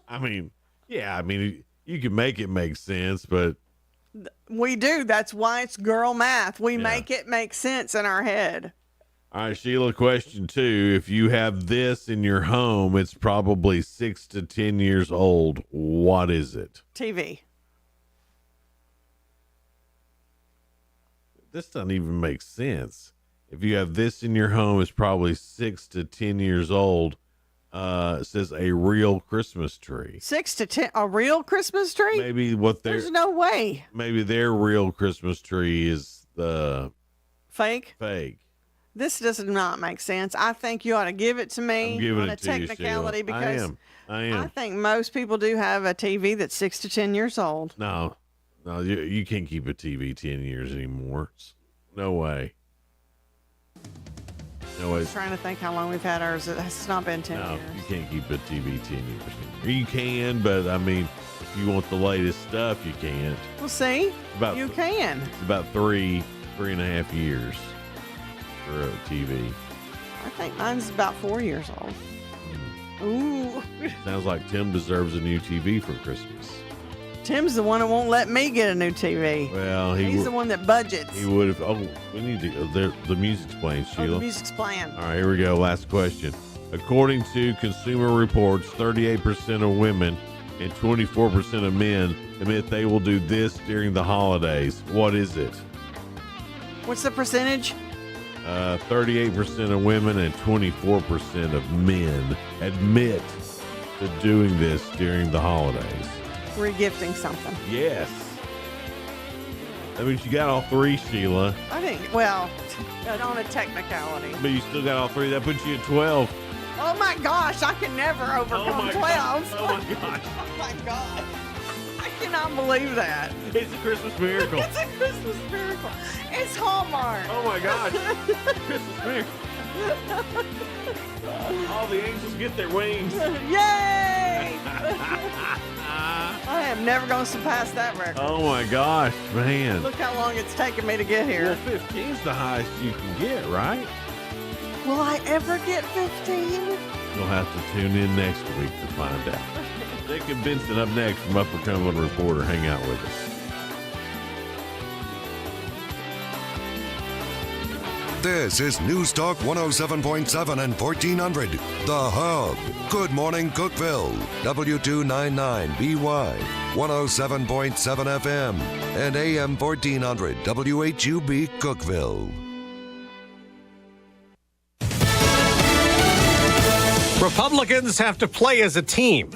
I mean, you can make it make sense, but We do. That's why it's girl math. We make it make sense in our head. all right, Sheila, question 2. If you have this in your home, it's probably 6 to 10 years old. What is it? TV. This doesn't even make sense. If you have this in your home, it's probably 6 to 10 years old. It says a real Christmas tree. 6 to 10, a real Christmas tree? Maybe There's no way. Maybe their real Christmas tree is the Fake? fake. This does not make sense. I think you ought to give it to me I'm giving on it a to you, technicality Sheila. because I am. I think most people do have a TV that's 6 to 10 years old. No, you can't keep a TV 10 years anymore. No way. No way. I'm trying to think how long we've had ours. It's not been 10 No, years. you can't keep a TV 10 years anymore. You can, but I mean, if you want the latest stuff, you can't. Well, see, About you can. It's about 3.5 years for a TV. I think mine's about 4 years old. Ooh. Sounds like Tim deserves a new TV for Christmas. Tim's the one that won't let me get a new TV. Well, He's the one that budgets. He would have. Oh, we need to. The music's playing, Sheila. Oh, the music's playing. All right, here we go. Last question. According to Consumer Reports, 38% of women and 24% of men admit they will do this during the holidays. What is it? What's the percentage? 38% of women and 24% of men admit to doing this during the holidays. Regifting something. Yes. That means you got all 3, Sheila. I think, well, on a technicality. But you still got all 3. That puts you at 12. Oh my gosh, I can never overcome 12. Oh my gosh. Oh my God. I cannot believe that. It's a Christmas miracle. It's a Christmas miracle. It's Hallmark. Oh my gosh. Christmas miracle. All the angels get their wings. Yay! I am never going to surpass that record. Oh my gosh, man. Look how long it's taken me to get here. Well, 15 is the highest you can get, right? Will I ever get 15? You'll have to tune in next week to find out. Dick and Benson up next from Upper Cumberland Reporter. Hang out with us. This is News Talk 107.7 and 1400. The Hub. Good morning, Cookeville. W299BY. 107.7 FM. And AM 1400 WHUB Cookeville. Republicans have to play as a team.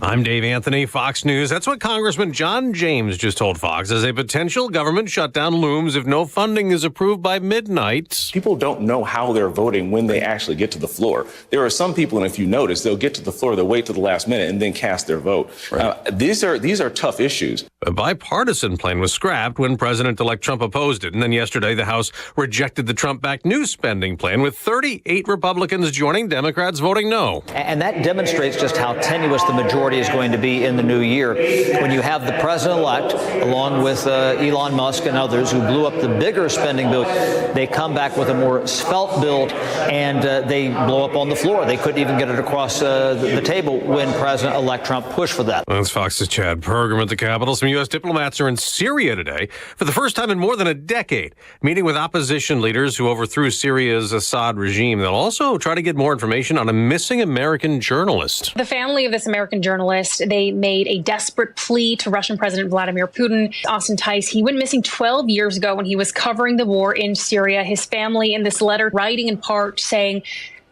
I'm Dave Anthony, Fox News. That's what Congressman John James just told Fox as a potential government shutdown looms if no funding is approved by midnight. People don't know how they're voting when they actually get to the floor. There are some people, and if you notice, they'll get to the floor, they'll wait to the last minute and then cast their vote. Right. These are tough issues. A bipartisan plan was scrapped when President-elect Trump opposed it. And then yesterday, the House rejected the Trump-backed new spending plan, with 38 Republicans joining Democrats voting no. And that demonstrates just how tenuous the majority is going to be in the new year when you have the president-elect, along with Elon Musk and others who blew up the bigger spending bill. They come back with a more svelte bill, and they blow up on the floor. They couldn't even get it across the table when President-elect Trump pushed for that. That's Fox's Chad Pergram at the Capitol. Some U.S. diplomats are in Syria today for the first time in more than a decade, meeting with opposition leaders who overthrew Syria's Assad regime. They'll also try to get more information on a missing American journalist. The family of this American journalist, they made a desperate plea to Russian President Vladimir Putin. Austin Tice, he went missing 12 years ago when he was covering the war in Syria. His family, in this letter, writing in part saying,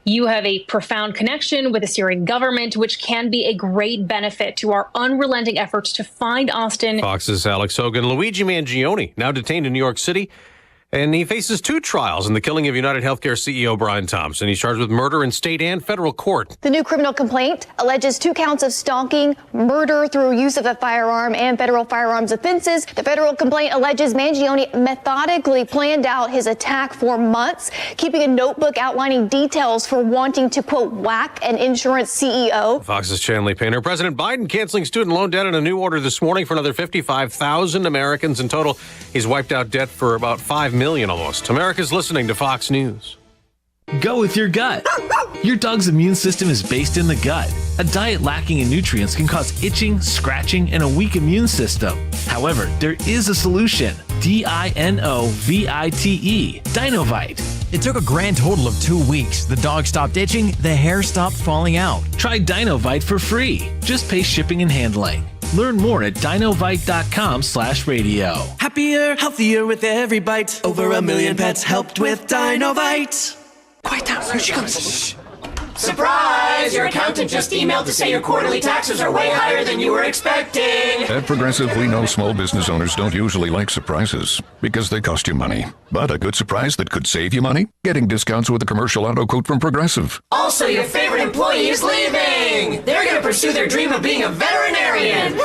"You have a profound connection with the Syrian government, which can be a great benefit to our unrelenting efforts to find Austin." Fox's Alex Hogan. Luigi Mangione, now detained in New York City, and he faces 2 trials in the killing of United Healthcare CEO Brian Thompson. He's charged with murder in state and federal court. The new criminal complaint alleges 2 counts of stalking, murder through use of a firearm, and federal firearms offenses. The federal complaint alleges Mangione methodically planned out his attack for months, keeping a notebook outlining details for wanting to, quote, whack an insurance CEO. Fox's Chanley Painter. President Biden canceling student loan debt in a new order this morning for another 55,000 Americans in total. He's wiped out debt for about $5 million almost. America's listening to Fox News. Go with your gut. Your dog's immune system is based in the gut. A diet lacking in nutrients can cause itching, scratching, and a weak immune system. However, there is a solution. DINOVITE. Dinovite. It took a grand total of 2 weeks. The dog stopped itching, the hair stopped falling out. Try Dinovite for free. Just pay shipping and handling. Learn more at dinovite.com/radio. Happier, healthier with every bite. Over 1 million pets helped with Dinovite. Quiet down, here she comes. Surprise! Your accountant just emailed to say your quarterly taxes are way higher than you were expecting. At Progressive, we know small business owners don't usually like surprises because they cost you money. But a good surprise that could save you money? Getting discounts with a commercial auto quote from Progressive. Also, your favorite employee is leaving. They're going to pursue their dream of being a veterinarian.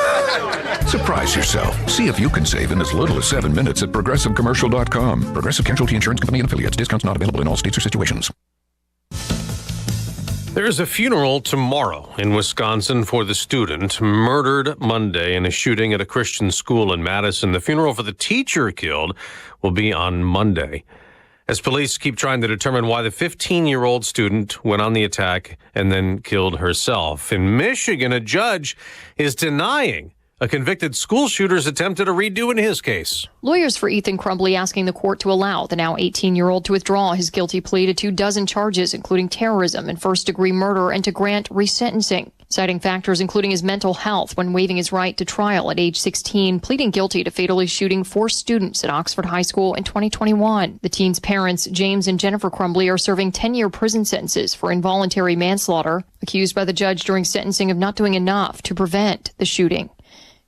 Surprise yourself. See if you can save in as little as 7 minutes at ProgressiveCommercial.com. Progressive Casualty Insurance Company and Affiliates. Discounts not available in all states or situations. There's a funeral tomorrow in Wisconsin for the student murdered Monday in a shooting at a Christian school in Madison. The funeral for the teacher killed will be on Monday, as police keep trying to determine why the 15-year-old student went on the attack and then killed herself. In Michigan, a judge is denying a convicted school shooter's attempted a redo in his case. Lawyers for Ethan Crumbley asking the court to allow the now 18-year-old to withdraw his guilty plea to 24 charges, including terrorism and first-degree murder, and to grant resentencing, citing factors including his mental health when waiving his right to trial at age 16, pleading guilty to fatally shooting 4 students at Oxford High School in 2021. The teens' parents, James and Jennifer Crumbley, are serving 10-year prison sentences for involuntary manslaughter, accused by the judge during sentencing of not doing enough to prevent the shooting.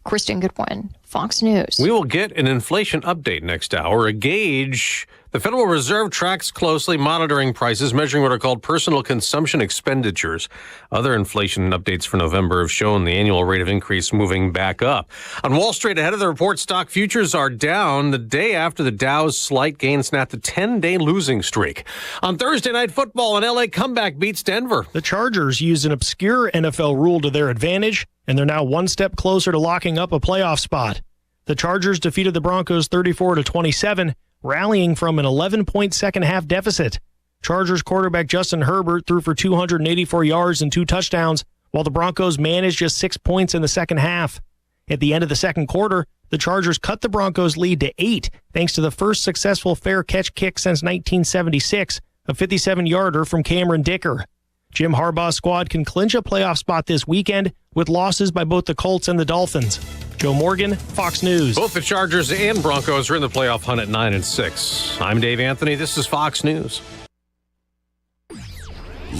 Kristen Goodwin, Fox News. We will get an inflation update next hour, a gauge. The Federal Reserve tracks closely, monitoring prices, measuring what are called personal consumption expenditures. Other inflation updates for November have shown the annual rate of increase moving back up. On Wall Street, ahead of the report, stock futures are down the day after the Dow's slight gain snapped a 10-day losing streak. On Thursday Night Football, an LA comeback beats Denver. The Chargers used an obscure NFL rule to their advantage, and they're now one step closer to locking up a playoff spot. The Chargers defeated the Broncos 34-27, rallying from an 11-point second-half deficit. Chargers quarterback Justin Herbert threw for 284 yards and 2 touchdowns, while the Broncos managed just 6 points in the second half. At the end of the second quarter, the Chargers cut the Broncos' lead to 8, thanks to the first successful fair catch kick since 1976, a 57-yarder from Cameron Dicker. Jim Harbaugh's squad can clinch a playoff spot this weekend with losses by both the Colts and the Dolphins. Joe Morgan, Fox News. Both the Chargers and Broncos are in the playoff hunt at 9-6. I'm Dave Anthony. This is Fox News.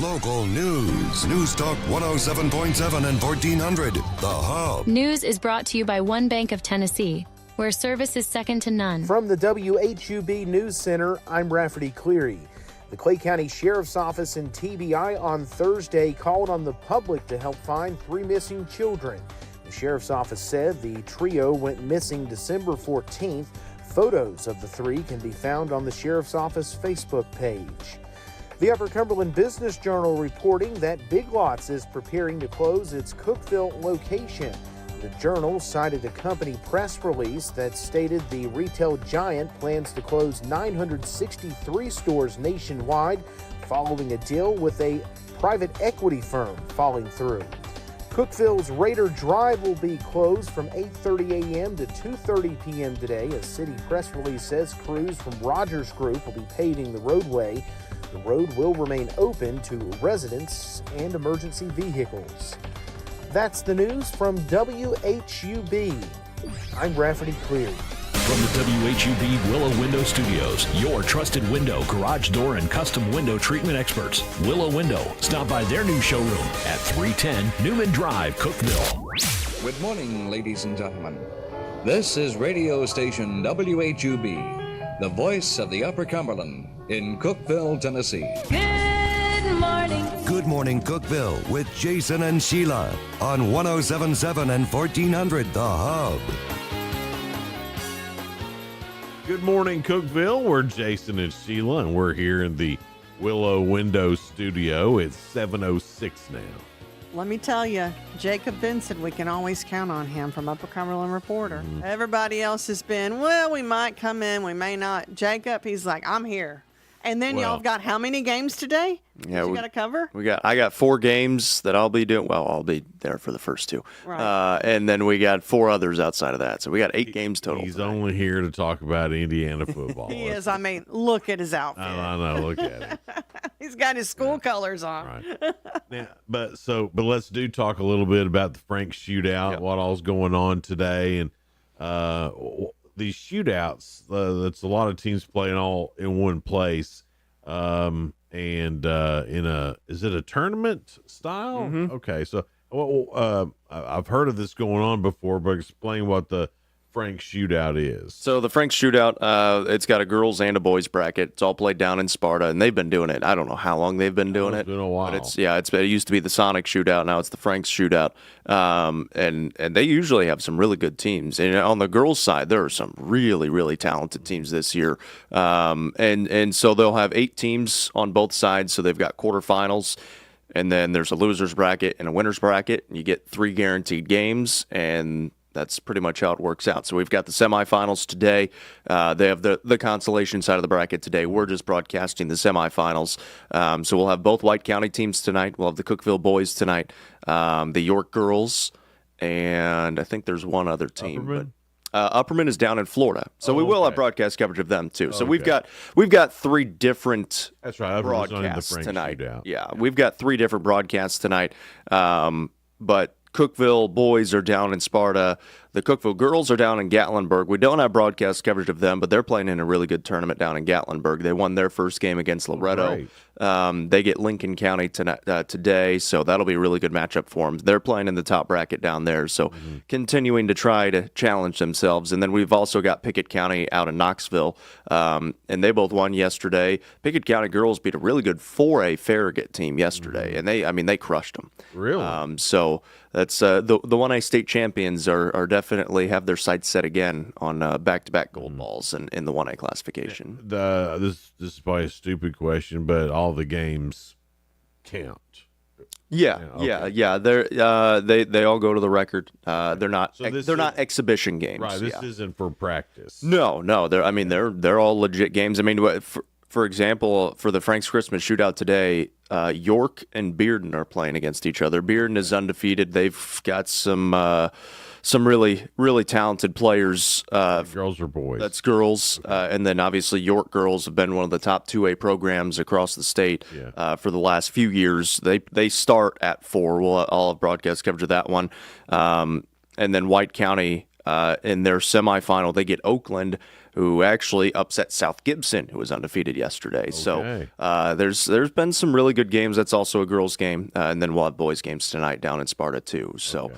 Local news. News Talk 107.7 and 1400. The Hub. News is brought to you by One Bank of Tennessee, where service is second to none. From the WHUB News Center, I'm Rafferty Cleary. The Clay County Sheriff's Office and TBI on Thursday called on the public to help find 3 missing children. The Sheriff's Office said the trio went missing December 14th. Photos of the 3 can be found on the Sheriff's Office Facebook page. The Upper Cumberland Business Journal reporting that Big Lots is preparing to close its Cookeville location. The Journal cited a company press release that stated the retail giant plans to close 963 stores nationwide following a deal with a private equity firm falling through. Cookeville's Raider Drive will be closed from 8:30 a.m. to 2:30 p.m. today. A city press release says crews from Rogers Group will be paving the roadway. The road will remain open to residents and emergency vehicles. That's the news from WHUB. I'm Rafferty Cleary. From the WHUB Willow Window Studios, your trusted window, garage door, and custom window treatment experts. Willow Window. Stop by their new showroom at 310 Newman Drive, Cookeville. Good morning, ladies and gentlemen. This is radio station WHUB, the voice of the Upper Cumberland in Cookeville, Tennessee. Good morning. Good Morning Cookeville with Jason and Sheila on 107.7 and 1400 The Hub. Good morning, Cookeville. We're Jason and Sheila, and we're here in the Willow Window Studio. It's 7:06 now. Let me tell you, Jacob Vincent, we can always count on him from Upper Cumberland Reporter. Everybody else has been, well, we might come in, we may not. Jacob, he's like, I'm here. And then y'all have got how many games today? Yeah, you got to cover? I got 4 games that I'll be doing. Well, I'll be there for the first 2. Right. And then we got 4 others outside of that. So we got 8 games total. He's only here to talk about Indiana football. He is. I mean, look at his outfit. I know. Look at it. He's got his school colors on. Right. Now, but let's talk a little bit about the Frank shootout. What all's going on today, and these shootouts. That's a lot of teams playing all in one place. And in is it a tournament style? Mm-hmm. Okay, so I've heard of this going on before, but explain what the Frank shootout is. So the Frank shootout, it's got a girls and a boys bracket. It's all played down in Sparta, and they've been doing it. I don't know how long they've been doing it. It's been a while. But it used to be the Sonic shootout. Now it's the Frank's shootout. And they usually have some really good teams. And on the girls' side, there are some really, really talented teams this year. And so they'll have 8 teams on both sides. So they've got quarterfinals. And then there's a loser's bracket and a winner's bracket. And you get 3 guaranteed games, and that's pretty much how it works out. So we've got the semifinals today. They have the consolation side of the bracket today. We're just broadcasting the semifinals. So we'll have both White County teams tonight. We'll have the Cookeville boys tonight, the York girls, and I think there's one other team. Upperman? But Upperman is down in Florida, so we will have broadcast coverage of them too. So we've got 3 different broadcasts tonight. Shootout. Yeah, we've got 3 different broadcasts tonight. But Cookeville boys are down in Sparta. The Cookeville girls are down in Gatlinburg. We don't have broadcast coverage of them, but they're playing in a really good tournament down in Gatlinburg. They won their first game against Loretto. They get Lincoln County today, so that'll be a really good matchup for them. They're playing in the top bracket down there, so continuing to try to challenge themselves. And then we've also got Pickett County out in Knoxville, and they both won yesterday. Pickett County girls beat a really good 4A Farragut team yesterday, and they crushed them. Really? So that's the 1A state champions are definitely have their sights set again on back-to-back gold balls in the 1A classification. This is probably a stupid question, but all the games count. Yeah. They all go to the record. They're not exhibition games. Right. This isn't for practice. No. They're all legit games. I mean, for example, for the Frank's Christmas shootout today, York and Bearden are playing against each other. Bearden is undefeated. They've got some really, really talented players. Girls or boys? That's girls. Okay. And then obviously York girls have been one of the top 2A programs across the state for the last few years. They start at 4. I'll have broadcast coverage of that one. And then White County in their semifinal, they get Oakland, who actually upset South Gibson, who was undefeated yesterday. So there's been some really good games. That's also a girls' game, and then we'll have boys' games tonight down in Sparta too. So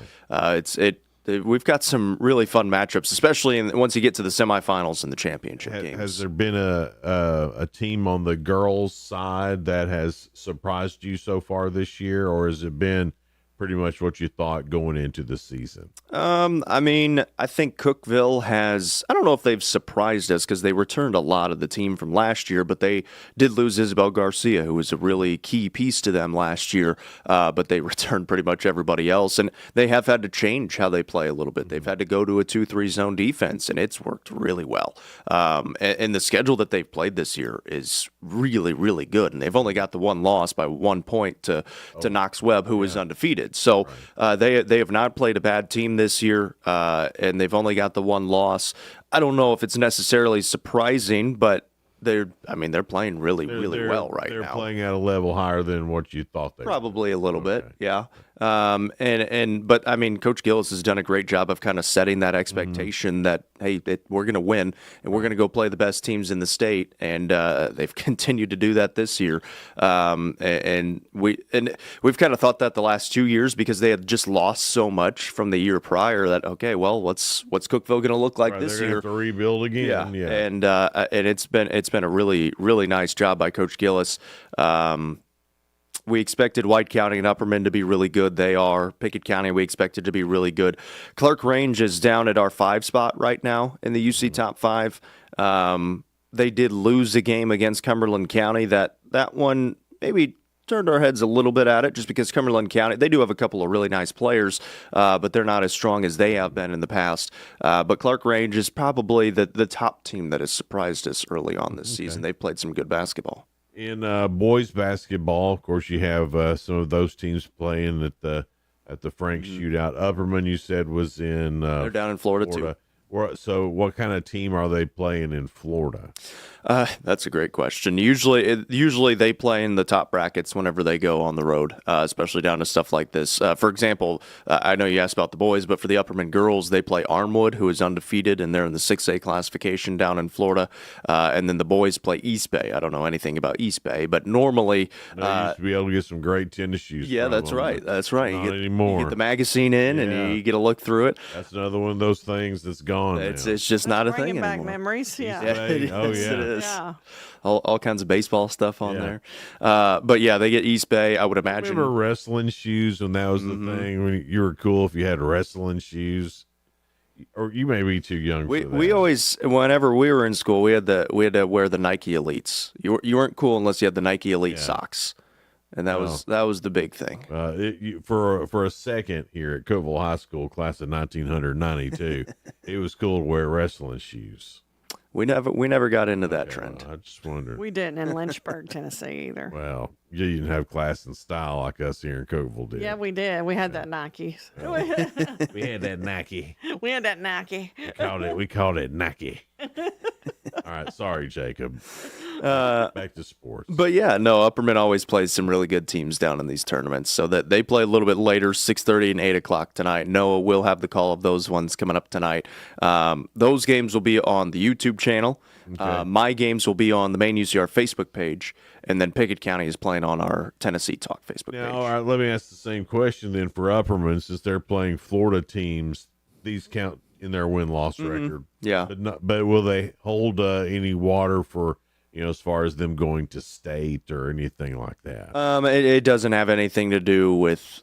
we've got some really fun matchups, especially once you get to the semifinals and the championship games. Has there been a team on the girls' side that has surprised you so far this year, or has it been pretty much what you thought going into the season? I mean, I think Cookeville has, I don't know if they've surprised us because they returned a lot of the team from last year, but they did lose Isabel Garcia, who was a really key piece to them last year, but they returned pretty much everybody else, and they have had to change how they play a little bit. They've had to go to a 2-3 zone defense, and it's worked really well. And the schedule that they've played this year is really, really good, and they've only got the one loss by 1 point to Knox Webb, who is undefeated. So they have not played a bad team this year, and they've only got the one loss. I don't know if it's necessarily surprising, but they're playing really well right now. They're playing at a level higher than what you thought they probably a little bit, yeah. But I mean, Coach Gillis has done a great job of kind of setting that expectation that, hey, we're going to win and we're going to go play the best teams in the state, and they've continued to do that this year. And we've kind of thought that the last 2 years because they had just lost so much from the year prior that, okay, well, what's Cookeville going to look like this year? They're going to have to rebuild again. Yeah. And it's been a really, really nice job by Coach Gillis. We expected White County and Upperman to be really good. They are. Pickett County, we expected to be really good. Clark Range is down at our 5 spot right now in the UC top 5. They did lose a game against Cumberland County. That one maybe turned our heads a little bit at it just because Cumberland County, they do have a couple of really nice players, but they're not as strong as they have been in the past. But Clark Range is probably the top team that has surprised us early on this season. They've played some good basketball. In boys basketball, of course, you have some of those teams playing at the Frank Shootout. Upperman, you said, was in they're down in Florida too. So what kind of team are they playing in Florida? That's a great question. Usually they play in the top brackets whenever they go on the road, especially down to stuff like this. For example, I know you asked about the boys, but for the Upperman girls, they play Armwood, who is undefeated, and they're in the 6A classification down in Florida. And then the boys play East Bay. I don't know anything about East Bay, but normally... you used to be able to get some great tennis shoes. Yeah, that's right. That's right. Not anymore. You get the magazine in, and you get a look through it. That's another one of those things that's gone. It's just not a thing anymore. Bringing back memories, yeah. It is. Yeah. All kinds of baseball stuff on there. But yeah, they get East Bay, I would imagine. Remember wrestling shoes when that was the thing? When you were cool if you had wrestling shoes? Or you may be too young for that. We always, whenever we were in school, we had to wear the Nike Elites. You weren't cool unless you had the Nike Elite socks. And that was the big thing. For a second here at Cookeville High School, class of 1992, it was cool to wear wrestling shoes. We never got into that trend. I just wondered. We didn't in Lynchburg, Tennessee either. Well, you didn't have class and style like us here in Cookeville did. Yeah, we did. We had that Nike. We had that Nike. We had that Nike. We called it Nike. All right, sorry, Jacob. Back to sports. But yeah, no, Upperman always plays some really good teams down in these tournaments. So that they play a little bit later, 6:30 and 8 o'clock tonight. Noah will have the call of those ones coming up tonight. Those games will be on the YouTube channel. Okay. My games will be on the main UCR Facebook page, and then Pickett County is playing on our Tennessee Talk Facebook page. All right, let me ask the same question then for Upperman, since they're playing Florida teams. These count in their win-loss record. Yeah. But will they hold any water for, as far as them going to state or anything like that? It doesn't have anything to do with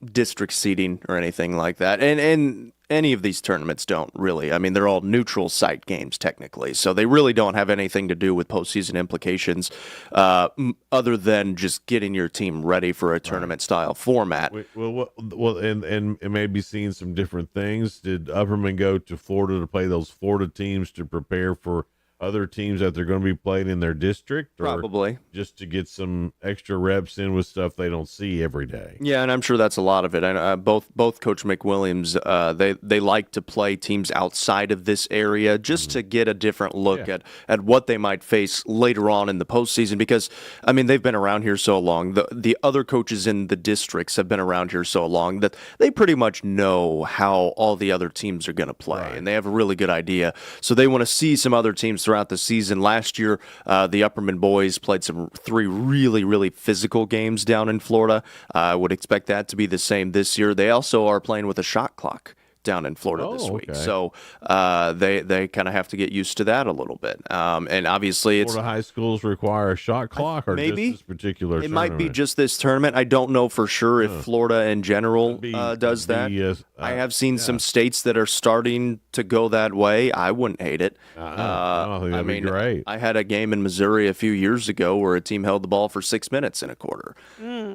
district seeding or anything like that. And any of these tournaments don't really. I mean, they're all neutral site games technically, so they really don't have anything to do with postseason implications other than just getting your team ready for a tournament-style format. And maybe seeing some different things. Did Upperman go to Florida to play those Florida teams to prepare for other teams that they're going to be playing in their district? Or Probably. just to get some extra reps in with stuff they don't see every day. Yeah, and I'm sure that's a lot of it. Both Coach McWilliams, they like to play teams outside of this area just to get a different look at what they might face later on in the postseason. Because I mean, they've been around here so long. The other coaches in the districts have been around here so long that they pretty much know how all the other teams are going to play, and they have a really good idea. So they want to see some other teams throughout the season. Last year, the Upperman boys played 3 really, really physical games down in Florida. I would expect that to be the same this year. They also are playing with a shot clock down in Florida this week. Okay. So they kind of have to get used to that a little bit. And obviously it's Florida high schools require a shot clock or maybe just this particular it tournament? might be just this tournament. I don't know for sure if Florida in general does that. I have seen some states that are starting to go that way. I wouldn't hate it. I think that'd be great. I had a game in Missouri a few years ago where a team held the ball for 6 minutes in a quarter.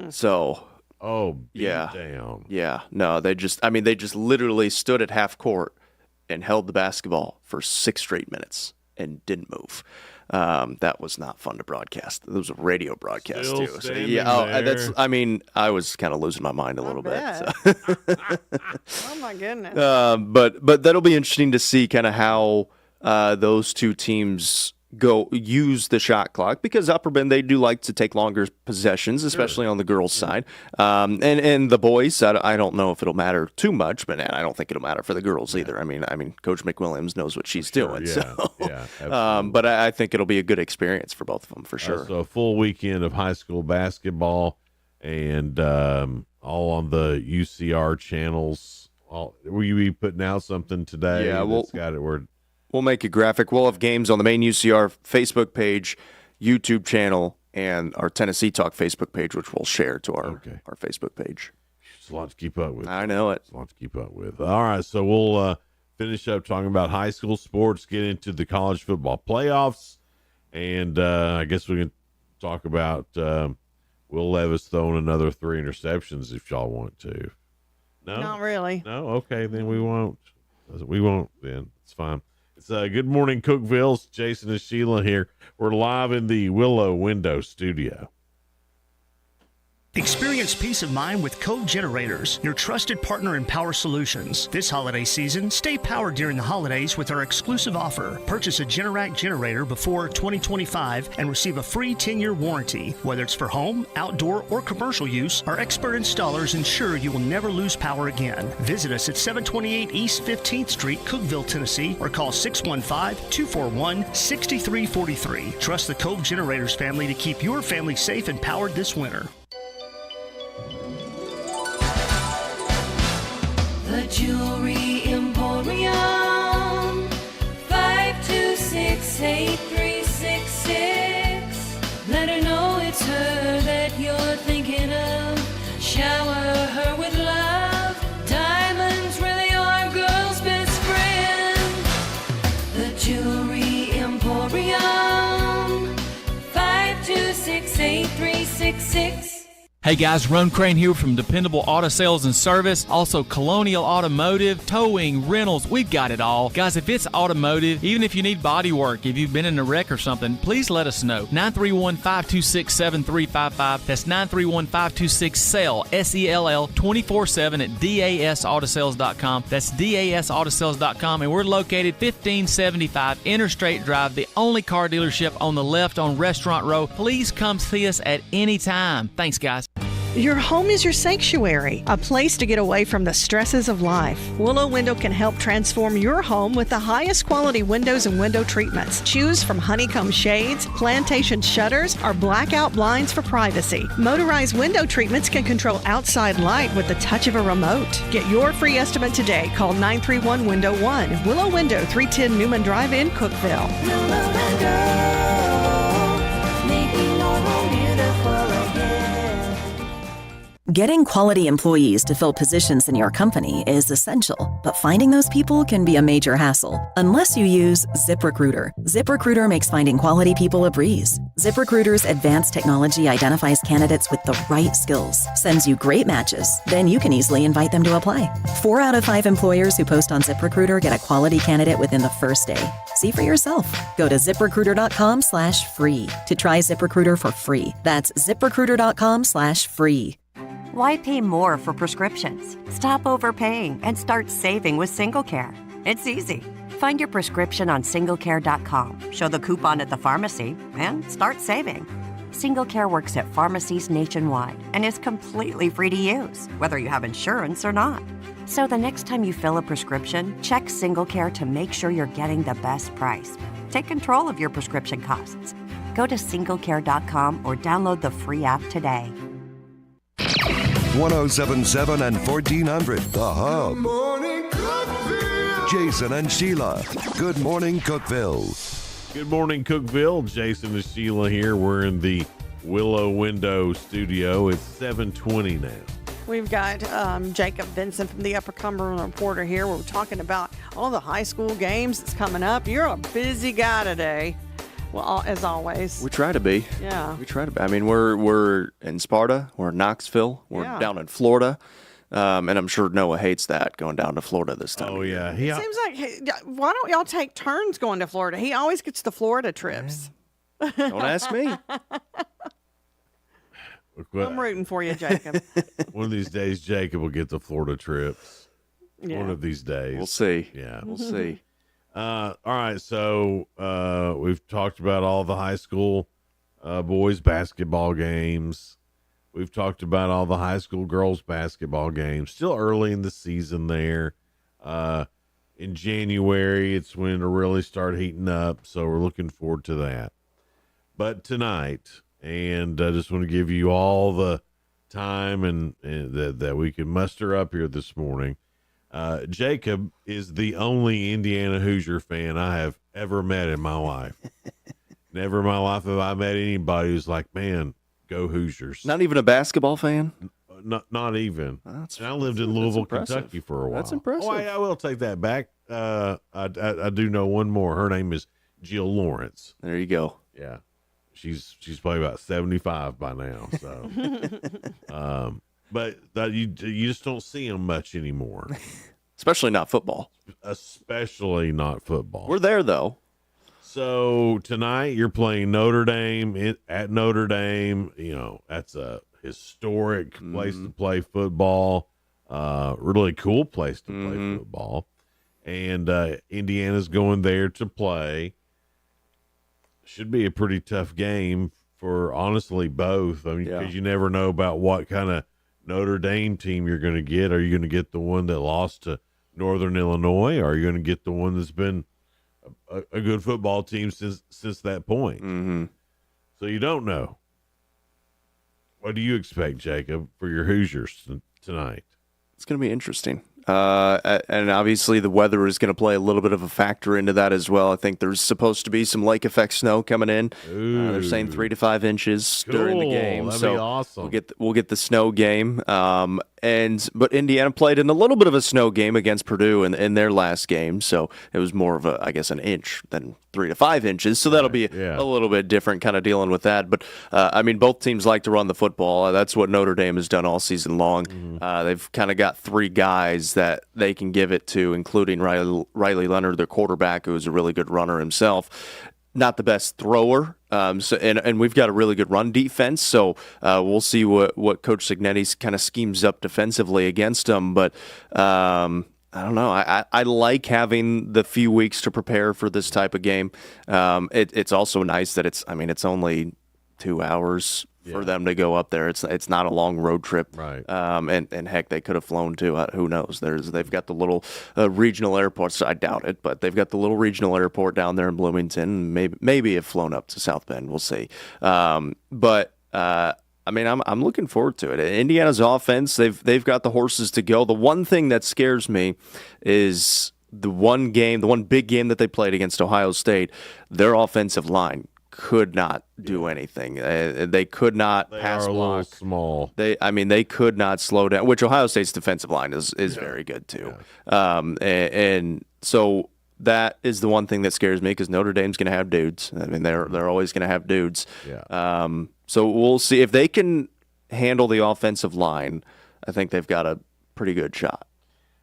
So down. Yeah, no, they just literally stood at half court and held the basketball for 6 straight minutes and didn't move. That was not fun to broadcast. It was a radio broadcast Still too. So, standing yeah, there. I was kind of losing my mind a little bit. Oh my goodness. But that'll be interesting to see kind of how those two teams use the shot clock, because Upperman, they do like to take longer possessions, especially on the girls' side. And the boys, I don't know if it'll matter too much, but I don't think it'll matter for the girls either. I mean, Coach McWilliams knows what she's doing. But I think it'll be a good experience for both of them for sure. So a full weekend of high school basketball and all on the UCR channels. Will you be putting out something today? Yeah, We'll make a graphic. We'll have games on the main UCR Facebook page, YouTube channel, and our Tennessee Talk Facebook page, which we'll share to our Facebook page. It's a lot to keep up with. I know it. It's a lot to keep up with. All right, so we'll finish up talking about high school sports, get into the college football playoffs, and I guess we can talk about Will Levis throwing another 3 interceptions if y'all want to. No? Not really. No? Okay, then we won't. We won't then. It's fine. It's Good Morning Cookeville. It's Jason and Sheila here. We're live in the Willow Window Studio. Experience peace of mind with Cove Generators, your trusted partner in power solutions. This holiday season, stay powered during the holidays with our exclusive offer. Purchase a Generac generator before 2025 and receive a free 10-year warranty. Whether it's for home, outdoor, or commercial use, our expert installers ensure you will never lose power again. Visit us at 728 East 15th Street, Cookeville, Tennessee, or call 615-241-6343. Trust the Cove Generators family to keep your family safe and powered this winter. The Jewelry Emporium, 526-8366. Let her know it's her that you're thinking of. Shower her with love. Diamonds really are girl's best friend. The Jewelry Emporium, 526-8366. Hey guys, Ron Crane here from Dependable Auto Sales and Service, also Colonial Automotive, towing, rentals, we've got it all. Guys, if it's automotive, even if you need body work, if you've been in a wreck or something, please let us know. 931-526-7355. That's 931-526-SELL, S-E-L-L, 24/7 at dasautosales.com. That's dasautosales.com, and we're located 1575 Interstate Drive, the only car dealership on the left on Restaurant Row. Please come see us at any time. Thanks, guys. Your home is your sanctuary, a place to get away from the stresses of life. Willow Window can help transform your home with the highest quality windows and window treatments. Choose from honeycomb shades, plantation shutters, or blackout blinds for privacy. Motorized window treatments can control outside light with the touch of a remote. Get your free estimate today. Call 931-WINDOW-1. Willow Window, 310 Newman Drive in Cookeville. Willow Window, making your home beautiful again. Getting quality employees to fill positions in your company is essential, but finding those people can be a major hassle unless you use ZipRecruiter. ZipRecruiter makes finding quality people a breeze. ZipRecruiter's advanced technology identifies candidates with the right skills, sends you great matches, then you can easily invite them to apply. 4 out of 5 employers who post on ZipRecruiter get a quality candidate within the first day. See for yourself. Go to ZipRecruiter.com/free to try ZipRecruiter for free. That's ZipRecruiter.com/free. Why pay more for prescriptions? Stop overpaying and start saving with SingleCare. It's easy. Find your prescription on SingleCare.com, show the coupon at the pharmacy, and start saving. SingleCare works at pharmacies nationwide and is completely free to use, whether you have insurance or not. So the next time you fill a prescription, check SingleCare to make sure you're getting the best price. Take control of your prescription costs. Go to SingleCare.com or download the free app today. 1077 and 1400, The Hub. Jason and Sheila. Good morning, Cookeville. Good morning, Cookeville. Jason and Sheila here. We're in the Willow Window studio. It's 7:20 now. We've got Jacob Vincent from the Upper Cumberland Reporter here. We're talking about all the high school games that's coming up. You're a busy guy today. Well, as always. We try to be. Yeah. We try to be. I mean, we're in Sparta. We're in Knoxville. We're down in Florida. And I'm sure Noah hates that, going down to Florida this time. Oh, yeah. It seems like, hey, why don't y'all take turns going to Florida? He always gets the Florida trips. Don't ask me. I'm rooting for you, Jacob. One of these days, Jacob will get the Florida trips. Yeah. One of these days. We'll see. Yeah. We'll see. All right, so we've talked about all the high school boys basketball games. We've talked about all the high school girls basketball games. Still early in the season there. In January, it's when it'll really start heating up, so we're looking forward to that. But tonight, and I just want to give you all the time and that we can muster up here this morning. Jacob is the only Indiana Hoosier fan I have ever met in my life. Never in my life have I met anybody who's like, man, go Hoosiers. Not even a basketball fan? Not even. And I lived in Louisville, Kentucky for a while. That's impressive. Oh, I will take that back. I do know one more. Her name is Jill Lawrence. There you go. Yeah. She's probably about 75 by now. So, but you just don't see them much anymore. Especially not football. Especially not football. We're there, though. So tonight you're playing Notre Dame at Notre Dame. You know, that's a historic place to play football. Really cool place to play football. And Indiana's going there to play. Should be a pretty tough game for, honestly, both. I mean, because you never know about what kind of Notre Dame team you're going to get. Are you going to get the one that lost to Northern Illinois? Or are you going to get the one that's been a good football team since that point? So you don't know. What do you expect, Jacob, for your Hoosiers tonight? It's going to be interesting. And obviously the weather is going to play a little bit of a factor into that as well. I think there's supposed to be some lake effect snow coming in. They're saying 3 to 5 inches during the game. That'd so be awesome. We'll get the snow game. But Indiana played in a little bit of a snow game against Purdue in their last game. So it was more of an inch than 3 to 5 inches. So that'll be a little bit different kind of dealing with that. But I mean, both teams like to run the football. That's what Notre Dame has done all season long. They've kind of got 3 guys that they can give it to, including Riley Leonard, their quarterback, who is a really good runner himself. Not the best thrower, and we've got a really good run defense, so we'll see what Coach Signetti kind of schemes up defensively against them. But I don't know. I like having the few weeks to prepare for this type of game. It's also nice that it's only 2 hours for them to go up there. It's not a long road trip, right? And heck, they could have flown to who knows? They've got the little regional airports. I doubt it, but they've got the little regional airport down there in Bloomington. Maybe have flown up to South Bend. We'll see. But I mean, I'm looking forward to it. Indiana's offense, they've got the horses to go. The one thing that scares me is the one big game that they played against Ohio State. Their offensive line could not do anything. They could not They pass are a block. little small. They could not slow down, which Ohio State's defensive line is very good too. And so that is the one thing that scares me because Notre Dame's going to have dudes. I mean, they're always going to have dudes. Yeah. So we'll see if they can handle the offensive line. I think they've got a pretty good shot.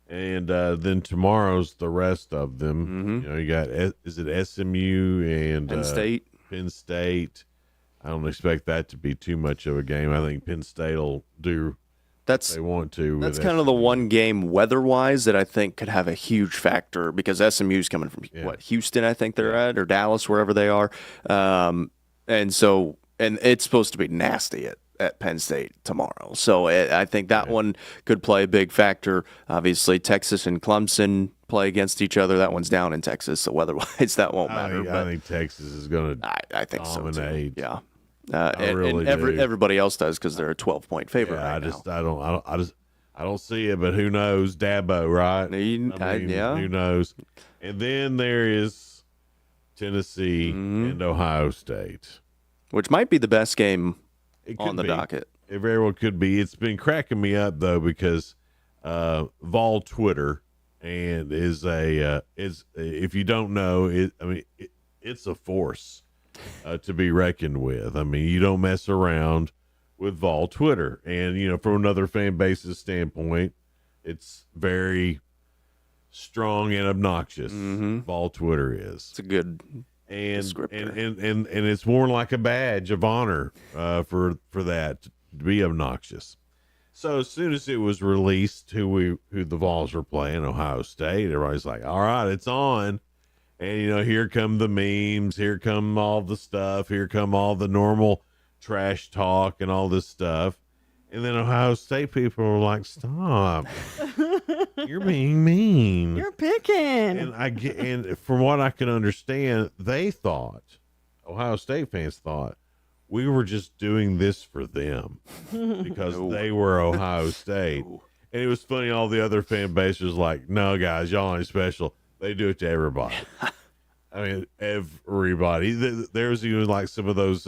And then tomorrow's the rest of them. You know, you got is it SMU and Penn State? Penn State. I don't expect that to be too much of a game. I think Penn State will do what they want to. That's with kind of the one game weather-wise that I think could have a huge factor because SMU's coming from Houston, I think they're at, or Dallas, wherever they are, and it's supposed to be nasty at Penn State tomorrow. So I think that one could play a big factor. Obviously, Texas and Clemson play against each other. That one's down in Texas, so weather-wise, that won't matter. I think Texas is going to I think dominate. So too. Yeah. Really and everybody else does because they're a 12-point favorite right now. I don't see it, but who knows? Dabo, right? Who knows? And then there is Tennessee and Ohio State, which might be the best game on the be. docket. It very well could be. It's been cracking me up though because Vol Twitter and is if you don't know it's a force to be reckoned with. I mean, you don't mess around with Vol Twitter, and from another fan base's standpoint, it's very strong and obnoxious. Vol Twitter is. It's a good descriptor. And it's worn like a badge of honor for that to be obnoxious. So as soon as it was released who the Vols were playing, Ohio State, everybody's like, all right, it's on. And, here come the memes, here come all the stuff, here come all the normal trash talk and all this stuff. And then Ohio State people were like, stop. You're being mean. You're picking. And from what I can understand, Ohio State fans thought, we were just doing this for them because they were Ohio State. And it was funny, all the other fan base was like, no, guys, y'all ain't special. They do it to everybody. I mean, everybody. There's even like some of those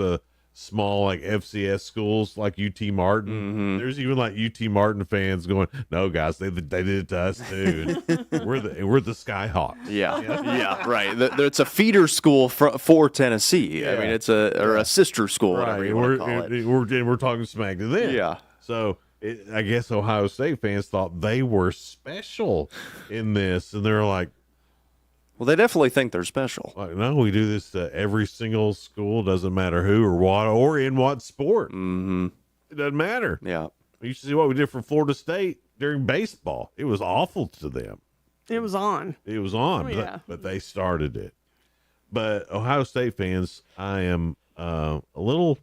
small like FCS schools like UT Martin. There's even like UT Martin fans going, "No, guys, they did it to us too. we're the Skyhawks." Yeah, right. It's a feeder school for Tennessee. Yeah. I mean, it's a sister school, whatever you want to call it. We're talking smack to them. Yeah. So I guess Ohio State fans thought they were special in this, and they're like, well, they definitely think they're special. Like, no, we do this to every single school, doesn't matter who or what or in what sport. It doesn't matter. Yeah. You should see what we did for Florida State during baseball. It was awful to them. It was on. It was on, but they started it. But Ohio State fans, I am a little.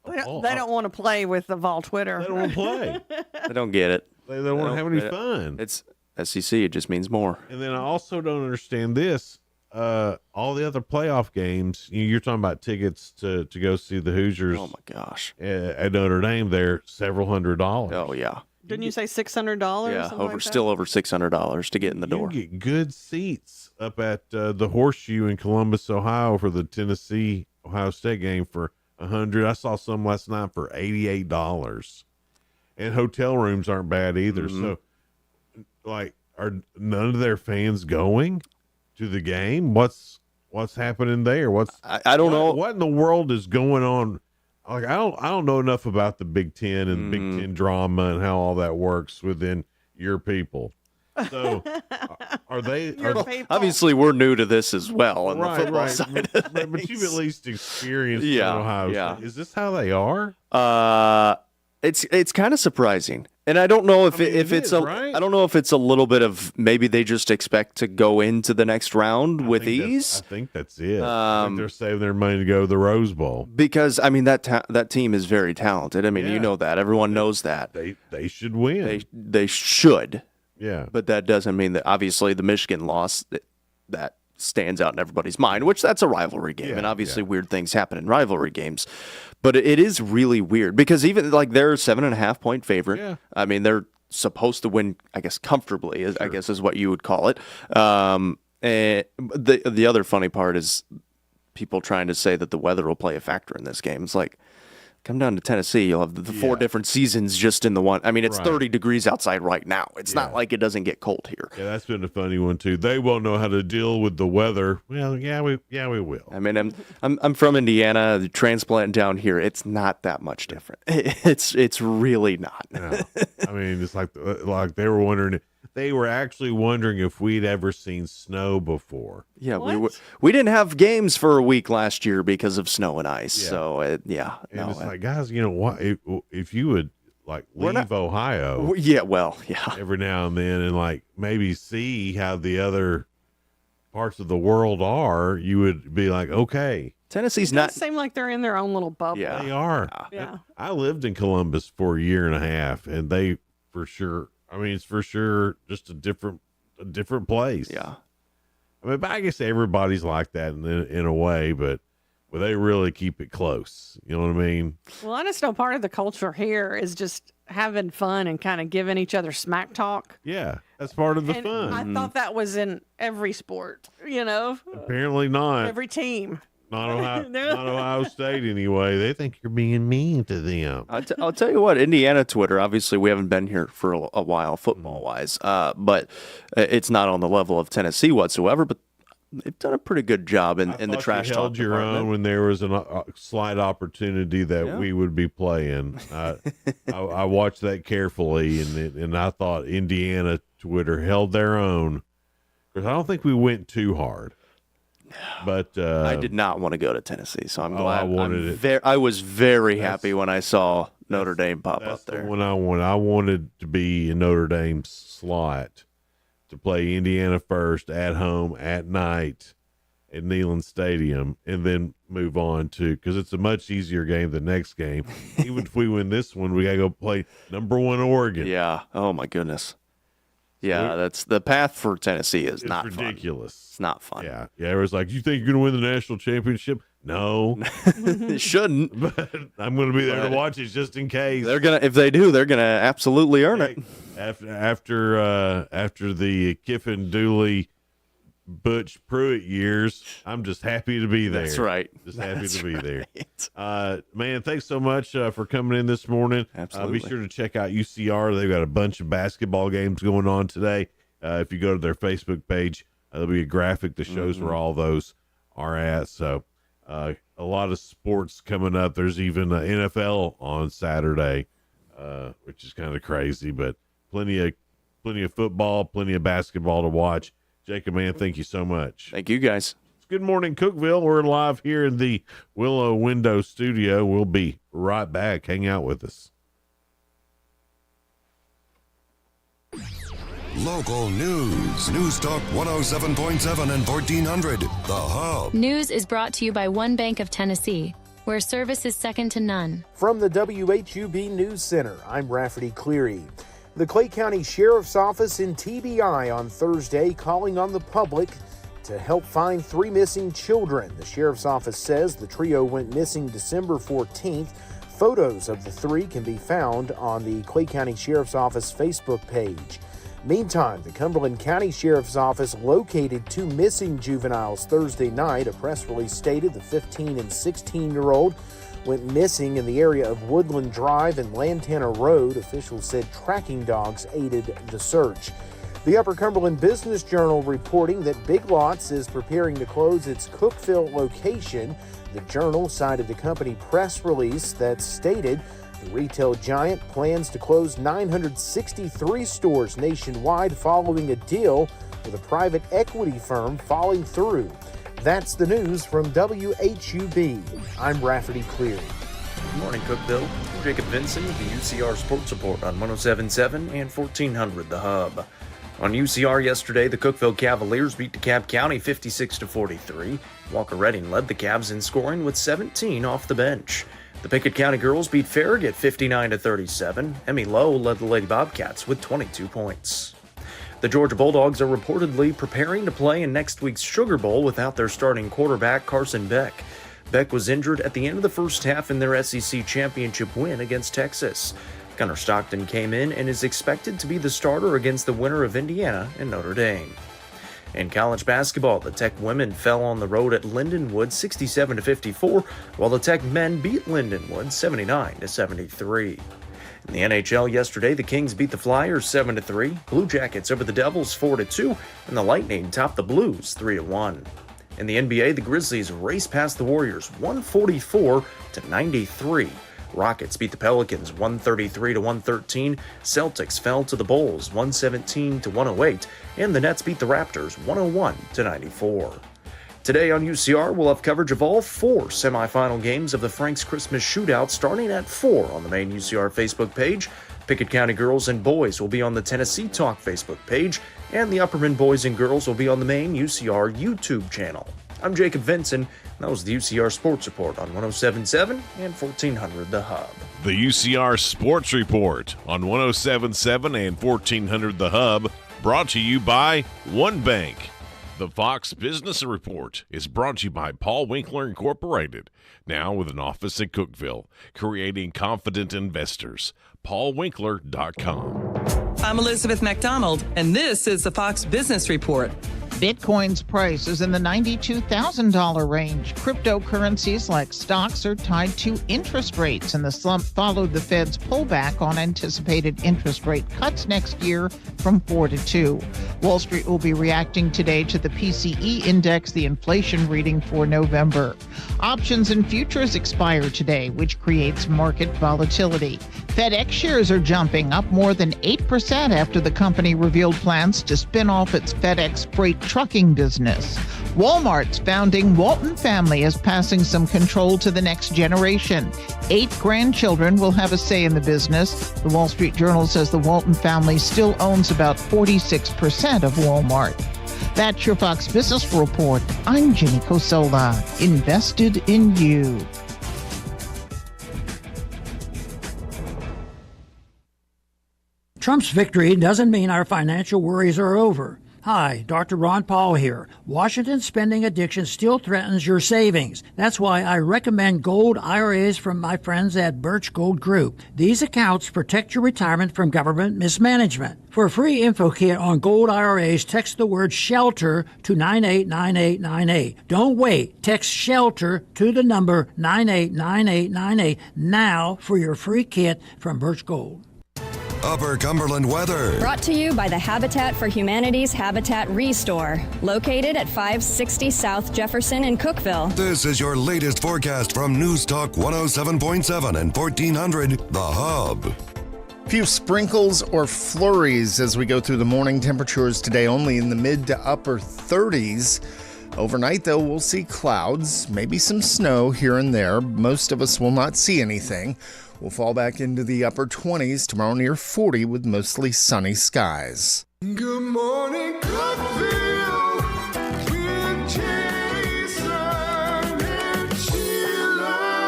They don't want to play with the Vol Twitter. They don't want to play. They don't get it. They don't want to have any fun. It's SEC. It just means more. And then I also don't understand this. All the other playoff games, you're talking about tickets to go see the Hoosiers. Oh my gosh! At Notre Dame, they're several $100s. Oh yeah. Didn't you say $600? Yeah, still over $600 to get in the door. You get good seats up at the Horseshoe in Columbus, Ohio, for the Tennessee Ohio State game for $100. I saw some last night for $88, and hotel rooms aren't bad either. So, like, are none of their fans going to the game? What's happening there? I don't know what in the world is going on. Like, I don't know enough about the Big Ten and Big Ten drama and how all that works within your people. So, are they? Obviously, we're new to this as well on the football right. side. But you've at least experienced Ohio State. Is this how they are? It's kind of surprising, and I don't know if it's right? I don't know if it's a little bit of maybe they just expect to go into the next round with ease. I think that's it. I think they're saving their money to go to the Rose Bowl because I mean that team is very talented. I mean you know that everyone knows that they should win. They should. Yeah, but that doesn't mean that obviously the Michigan loss that stands out in everybody's mind, which that's a rivalry game, and obviously weird things happen in rivalry games. But it is really weird because even like they're a 7.5-point favorite. Yeah. I mean, they're supposed to win, I guess, comfortably, I guess is what you would call it. And the other funny part is people trying to say that the weather will play a factor in this game. It's like, come down to Tennessee, you'll have the 4 different seasons just in the one. I mean, it's 30 degrees outside right now. It's not like it doesn't get cold here. Yeah, that's been a funny one too. They won't know how to deal with the weather. Well, yeah, we will. I mean, I'm from Indiana, the transplant down here. It's not that much different. It's really not. No. I mean, it's like they were wondering. They were actually wondering if we'd ever seen snow before. Yeah, we didn't have games for a week last year because of snow and ice. Yeah. So And it's like, guys, you know what? If you would like leave Ohio, every now and then, and like maybe see how the other parts of the world are, you would be like, okay, Tennessee's It does seem like they're in their own little bubble. they are. Yeah. I lived in Columbus for a year and a half, and they for sure. I mean, it's for sure just a different place. Yeah. I mean, but I guess everybody's like that in a way, but they really keep it close. You know what I mean? Well, I just know part of the culture here is just having fun and kind of giving each other smack talk. Yeah, that's part of the And fun. I thought that was in every sport, Apparently not. every team. Not Ohio State anyway. They think you're being mean to them. I'll tell you what, Indiana Twitter, obviously we haven't been here for a while football-wise, but it's not on the level of Tennessee whatsoever, but they've done a pretty good job in the trash you talk held your department. own when there was a slight opportunity that we would be playing. I watched that carefully, and I thought Indiana Twitter held their own. Because I don't think we went too hard. But I did not want to go to Tennessee, so I'm glad. I wanted it. I was very happy when I saw Notre Dame pop up there. When I wanted to be in Notre Dame's slot to play Indiana first at home at night at Neyland Stadium, and then move on to, because it's a much easier game the next game. Even if we win this one, we got to go play number 1 Oregon. Yeah. Oh my goodness. Yeah, that's the path for Tennessee is not ridiculous. Fun. It's not fun. Yeah. It was like, you think you're going to win the national championship? No, it shouldn't. But I'm going to be there to watch it just in case. If they do, they're gonna absolutely earn it. After the Kiffin, Dooley, Butch Pruitt years, I'm just happy to be there. That's right. Just happy to be there. Man, thanks so much for coming in this morning. Absolutely. Be sure to check out UCR. They've got a bunch of basketball games going on today. If you go to their Facebook page, there'll be a graphic that shows where all those are at. So a lot of sports coming up. There's even NFL on Saturday, which is kind of crazy, but plenty of football, plenty of basketball to watch. Jacob, man, thank you so much. Thank you, guys. It's Good Morning Cookeville. We're live here in the Willow Window Studio. We'll be right back. Hang out with us. Local news. News Talk 107.7 and 1400. The Hub. News is brought to you by One Bank of Tennessee, where service is second to none. From the WHUB News Center, I'm Rafferty Cleary. The Clay County Sheriff's Office in TBI on Thursday calling on the public to help find 3 missing children. The Sheriff's Office says the trio went missing December 14th. Photos of the 3 can be found on the Clay County Sheriff's Office Facebook page. Meantime, the Cumberland County Sheriff's Office located 2 missing juveniles Thursday night. A press release stated the 15 and 16-year-old went missing in the area of Woodland Drive and Lantana Road. Officials said tracking dogs aided the search. The Upper Cumberland Business Journal reporting that Big Lots is preparing to close its Cookeville location. The Journal cited the company press release that stated the retail giant plans to close 963 stores nationwide following a deal with a private equity firm falling through. That's the news from WHUB. I'm Rafferty Cleary. Good morning, Cookeville. I'm Jacob Vinson with the UCR Sports Report on 107.7 and 1400 The Hub. On UCR yesterday, the Cookeville Cavaliers beat DeKalb County 56-43. Walker Redding led the Cavs in scoring with 17 off the bench. The Pickett County girls beat Farragut 59-37. Emmy Lowe led the Lady Bobcats with 22 points. The Georgia Bulldogs are reportedly preparing to play in next week's Sugar Bowl without their starting quarterback, Carson Beck. Beck was injured at the end of the first half in their SEC championship win against Texas. Gunnar Stockton came in and is expected to be the starter against the winner of Indiana and Notre Dame. In college basketball, the Tech women fell on the road at Lindenwood 67-54, while the Tech men beat Lindenwood 79-73. In the NHL yesterday, the Kings beat the Flyers 7-3, Blue Jackets over the Devils 4-2, and the Lightning topped the Blues 3-1. In the NBA, the Grizzlies raced past the Warriors 144-93. Rockets beat the Pelicans 133-113, Celtics fell to the Bulls 117-108, and the Nets beat the Raptors 101-94. Today on UCR, we'll have coverage of all 4 semifinal games of the Frank's Christmas Shootout starting at 4 on the main UCR Facebook page. Pickett County girls and boys will be on the Tennessee Talk Facebook page, and the Upperman boys and girls will be on the main UCR YouTube channel. I'm Jacob Vinson, and that was the UCR Sports Report on 107.7 and 1400 The Hub. The UCR Sports Report on 107.7 and 1400 The Hub, brought to you by One Bank. The Fox Business Report is brought to you by Paul Winkler Incorporated, now with an office in Cookeville, creating confident investors. PaulWinkler.com. I'm Elizabeth McDonald, and this is the Fox Business Report. Bitcoin's price is in the $92,000 range. Cryptocurrencies like stocks are tied to interest rates, and the slump followed the Fed's pullback on anticipated interest rate cuts next year from 4 to 2. Wall Street will be reacting today to the PCE index, the inflation reading for November. Options and futures expire today, which creates market volatility. FedEx shares are jumping up more than 8% after the company revealed plans to spin off its FedEx freight trucking business. Walmart's founding Walton family is passing some control to the next generation. 8 grandchildren will have a say in the business. The Wall Street Journal says the Walton family still owns about 46% of Walmart. That's your Fox Business Report. I'm Jenny Cosola, invested in you. Trump's victory doesn't mean our financial worries are over. Hi, Dr. Ron Paul here. Washington's spending addiction still threatens your savings. That's why I recommend gold IRAs from my friends at Birch Gold Group. These accounts protect your retirement from government mismanagement. For a free info kit on gold IRAs, text the word SHELTER to 989898. Don't wait. Text SHELTER to the number 989898 now for your free kit from Birch Gold. Upper Cumberland weather. Brought to you by the Habitat for Humanity's Habitat Restore, located at 560 South Jefferson in Cookeville. This is your latest forecast from News Talk 107.7 and 1400 The Hub. Few sprinkles or flurries as we go through the morning. Temperatures today only in the mid to upper 30s. Overnight, though, we'll see clouds, maybe some snow here and there. Most of us will not see anything. We'll fall back into the upper 20s tomorrow, near 40 with mostly sunny skies. Good morning, Cookeville, with Jason and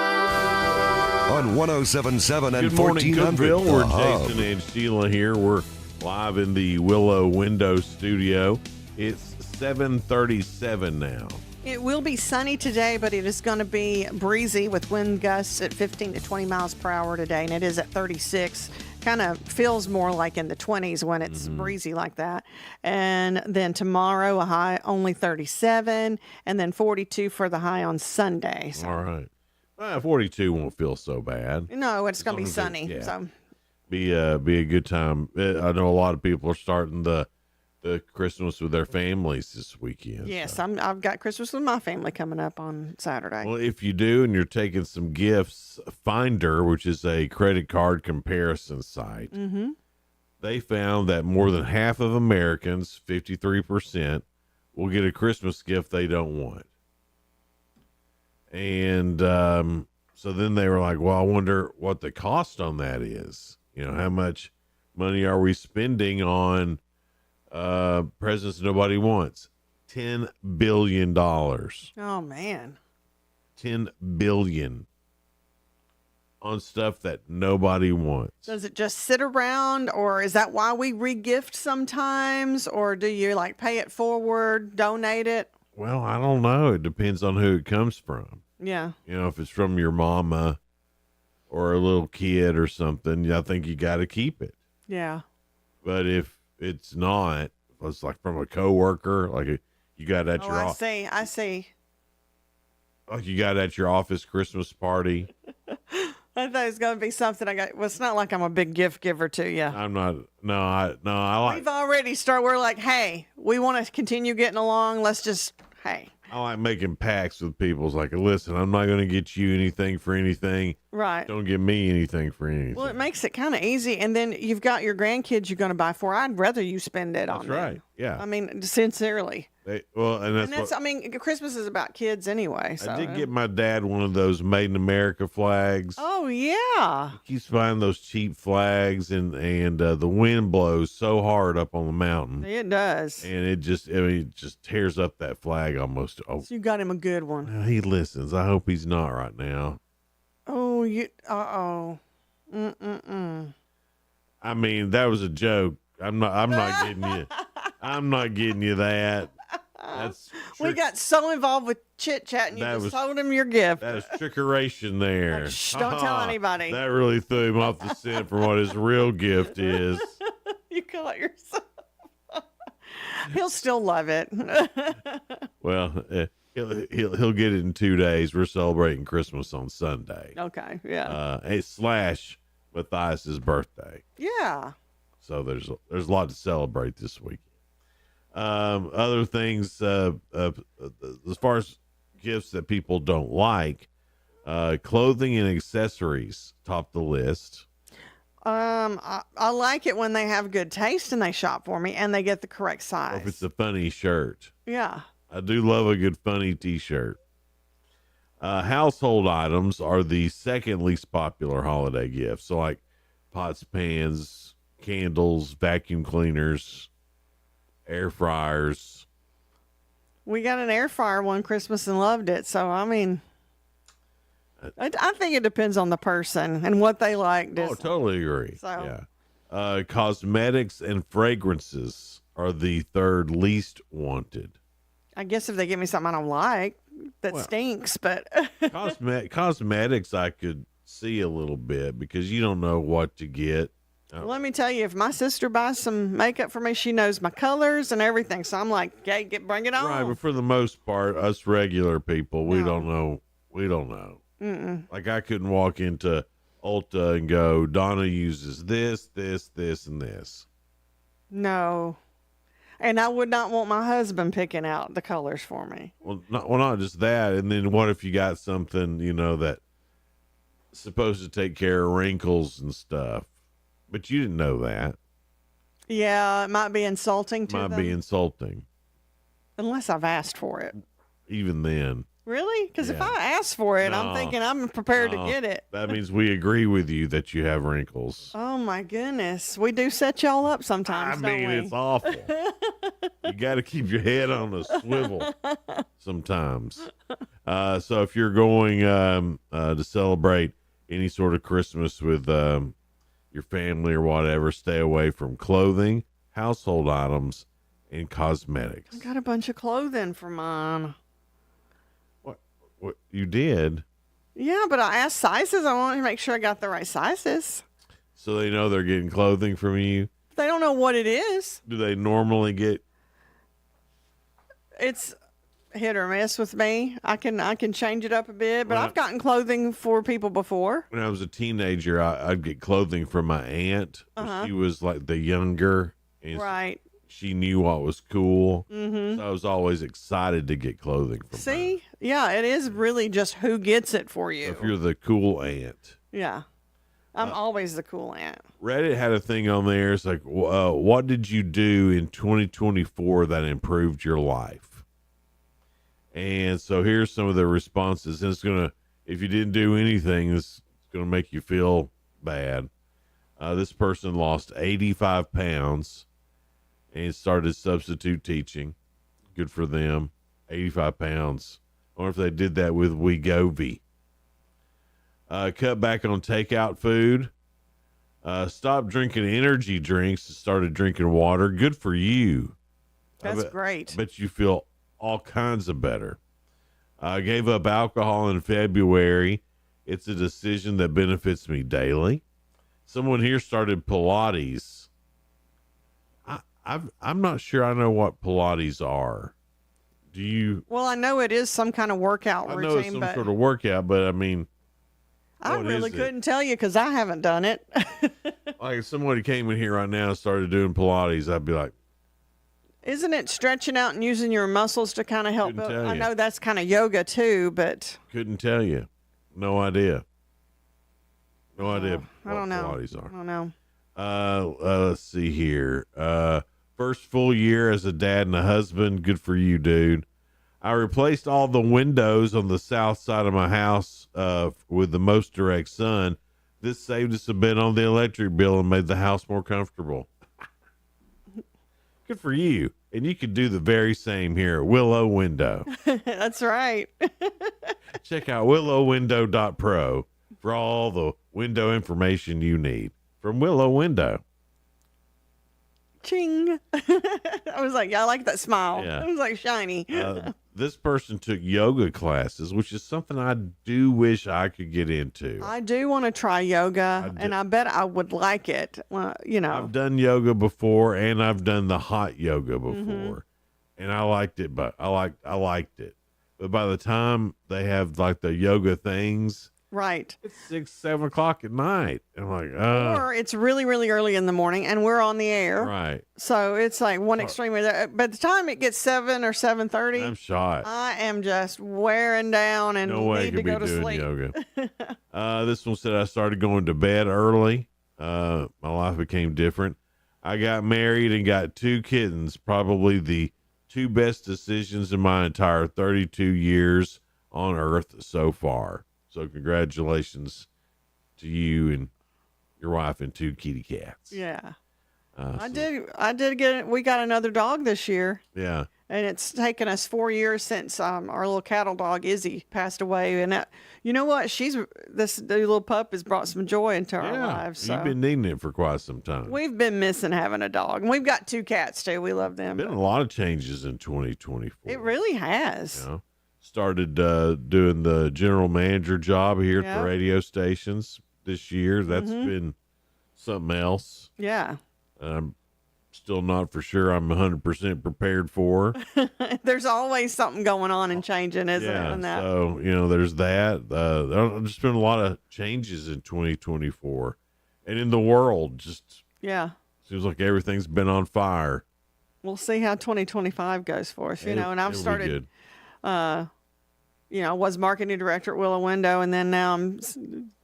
Sheila. On 107.7 and Good morning, 1400 Cookeville. The We're Hub. Jason and Sheila here. We're live in the Willow Window Studio. It's 7:37 now. It will be sunny today, but it is going to be breezy with wind gusts at 15 to 20 miles per hour today, and it is at 36. Kind of feels more like in the 20s when it's breezy like that. And then tomorrow, a high only 37, and then 42 for the high on Sunday. So. All right. 42 won't feel so bad. No, it's going to be long as sunny. it- yeah. So Be a good time. I know a lot of people are starting the Christmas with their families this weekend. yes, I've got Christmas with my family coming up on Saturday. Well, if you do and you're taking some gifts, Finder, which is a credit card comparison site, they found that more than half of Americans, 53%, will get a Christmas gift they don't want. And so then they were like, well, I wonder what the cost on that is. You know, how much money are we spending on presents nobody wants? $10 billion. Oh, man. $10 billion on stuff that nobody wants. Does it just sit around, or is that why we regift sometimes, or do you like pay it forward, donate it? Well, I don't know. It depends on who it comes from. Yeah. You know, if it's from your mama or a little kid or something, I think you got to keep it. Yeah. But if it's not was like from a coworker, like you got at your I see. like you got at your office Christmas party. I thought it was going to be something I got. Well, it's not like I'm a big gift giver to you. I'm not. No, I like. We've already started. We're like, hey, we want to continue getting along. Let's just, hey. I like making pacts with people. It's like, listen, I'm not going to get you anything for anything. Right. Don't give me anything for anything. Well, it makes it kind of easy. And then you've got your grandkids you're going to buy for. I'd rather you spend it on them. That's right. Yeah. I mean, sincerely. And that's I mean, Christmas is about kids anyway. So. I did get my dad one of those Made in America flags. Oh, yeah. He keeps finding those cheap flags, and the wind blows so hard up on the mountain. It does. And it just tears up that flag almost. Oh, So you got him a good one. he listens. I hope he's not right now. Oh, Mm-mm-mm. I mean, that was a joke. I'm not getting you. I'm not getting you that. We got so involved with chit chat, and you just told him your gift. That was trickeration there. Shh, don't tell anybody. That really threw him off the scent from what his real gift is. You caught yourself. He'll still love it. Well, he'll get it in 2 days. We're celebrating Christmas on Sunday. Okay, yeah. / Matthias's birthday. Yeah. So there's a lot to celebrate this week. Other things, as far as gifts that people don't like, clothing and accessories top the list. I like it when they have good taste and they shop for me and they get the correct size. Or if it's a funny shirt. Yeah. I do love a good funny t-shirt. Household items are the second least popular holiday gift. So like pots, pans, candles, vacuum cleaners, air fryers. We got an air fryer one Christmas and loved it. So, I mean, I think it depends on the person and what they like. Oh, totally agree. So. Yeah. Cosmetics and fragrances are the third least wanted. I guess if they give me something I don't like, that stinks, but. Cosmetics I could see a little bit because you don't know what to get. Let me tell you, if my sister buys some makeup for me, she knows my colors and everything. So I'm like, hey, bring it on. Right, but for the most part, us regular people, we don't know. We don't know. Mm-mm. Like I couldn't walk into Ulta and go, Donna uses this, this, this, and this. No. And I would not want my husband picking out the colors for me. Well, not just that. And then what if you got something, that's supposed to take care of wrinkles and stuff? But you didn't know that. Yeah, it might be insulting to them. Might be insulting. Unless I've asked for it. Even then. Really? Because if I ask for it, I'm thinking I'm prepared to get it. That means we agree with you that you have wrinkles. Oh, my goodness. We do set y'all up sometimes, don't we? It's awful. You got to keep your head on a swivel sometimes. So if you're going to celebrate any sort of Christmas with your family or whatever, stay away from clothing, household items, and cosmetics. I got a bunch of clothing for mine. What you did? Yeah, but I asked sizes. I wanted to make sure I got the right sizes. So they know they're getting clothing from you? They don't know what it is. Do they normally get? It's hit or miss with me. I can change it up a bit, but I've gotten clothing for people before. When I was a teenager, I'd get clothing from my aunt. She was like the younger, and right. She knew what was cool. Mm-hmm. So I was always excited to get clothing from her. See? Yeah, it is really just who gets it for you. So if you're the cool aunt. Yeah. I'm always the cool aunt. Reddit had a thing on there. It's like, what did you do in 2024 that improved your life? And so here's some of the responses. And it's going to, if you didn't do anything, it's going to make you feel bad. This person lost 85 pounds and started substitute teaching. Good for them. 85 pounds. I wonder if they did that with Wegovy. Cut back on takeout food. Stopped drinking energy drinks and started drinking water. Good for you. That's great. I bet you feel all kinds of better. Gave up alcohol in February. It's a decision that benefits me daily. Someone here started Pilates. I'm not sure I know what Pilates are. Do you? Well, I know it is some kind of workout routine, I know it's some but sort of workout, but I mean, I what really is it? couldn't tell you because I haven't done it. Like if somebody came in here right now and started doing Pilates, I'd be like, Isn't it stretching out and using your muscles to kind of help? Couldn't tell I you. know that's kind of yoga too, but couldn't tell you. No idea. No idea. I don't know. What Pilates are. I don't know. Let's see here. First full year as a dad and a husband. Good for you, dude. I replaced all the windows on the south side of my house with the most direct sun. This saved us a bit on the electric bill and made the house more comfortable. Good for you. And you could do the very same here at Willow Window. That's right. Check out willowwindow.pro for all the window information you need from Willow Window. Ching. I was like, I like that smile. Yeah. It was like shiny. This person took yoga classes, which is something I do wish I could get into. I do want to try yoga, and I bet I would like it. Well, you know, I've done yoga before, and I've done the hot yoga before, Mm-hmm. and I liked it. But I liked it. But by the time they have like the yoga things, right? It's 6, 7 o'clock at night. I'm like, Or it's really, really early in the morning, and we're on the air. right. So it's like one extreme. By the time it gets 7 or 7:30, I'm shot. I am just wearing down and No way I need to could be go to doing sleep. yoga. This one said I started going to bed early. My life became different. I got married and got 2 kittens, probably the 2 best decisions in my entire 32 years on earth so far. So congratulations to you and your wife and 2 kitty cats. Yeah. I So- did get it. We got another dog this year. Yeah. And it's taken us 4 years since our little cattle dog Izzy passed away. And you know what? This little pup has brought some joy into our lives. So You've been needing it for quite some time. we've been missing having a dog. And we've got 2 cats too. We love them. Been a lot of changes in 2024. It really has. You know? Started doing the general manager job here at Yeah. the radio stations this year. That's Mhm. been something else. Yeah. I'm still not for sure I'm 100% prepared for. There's always something going on and changing, isn't Yeah, it? And that. so, there's that. There's been a lot of changes in 2024. And in the world, just Yeah. seems like everything's been on fire. We'll see how 2025 goes for us, and I've It'll be started, good. I was marketing director at Willow Window, and then now I'm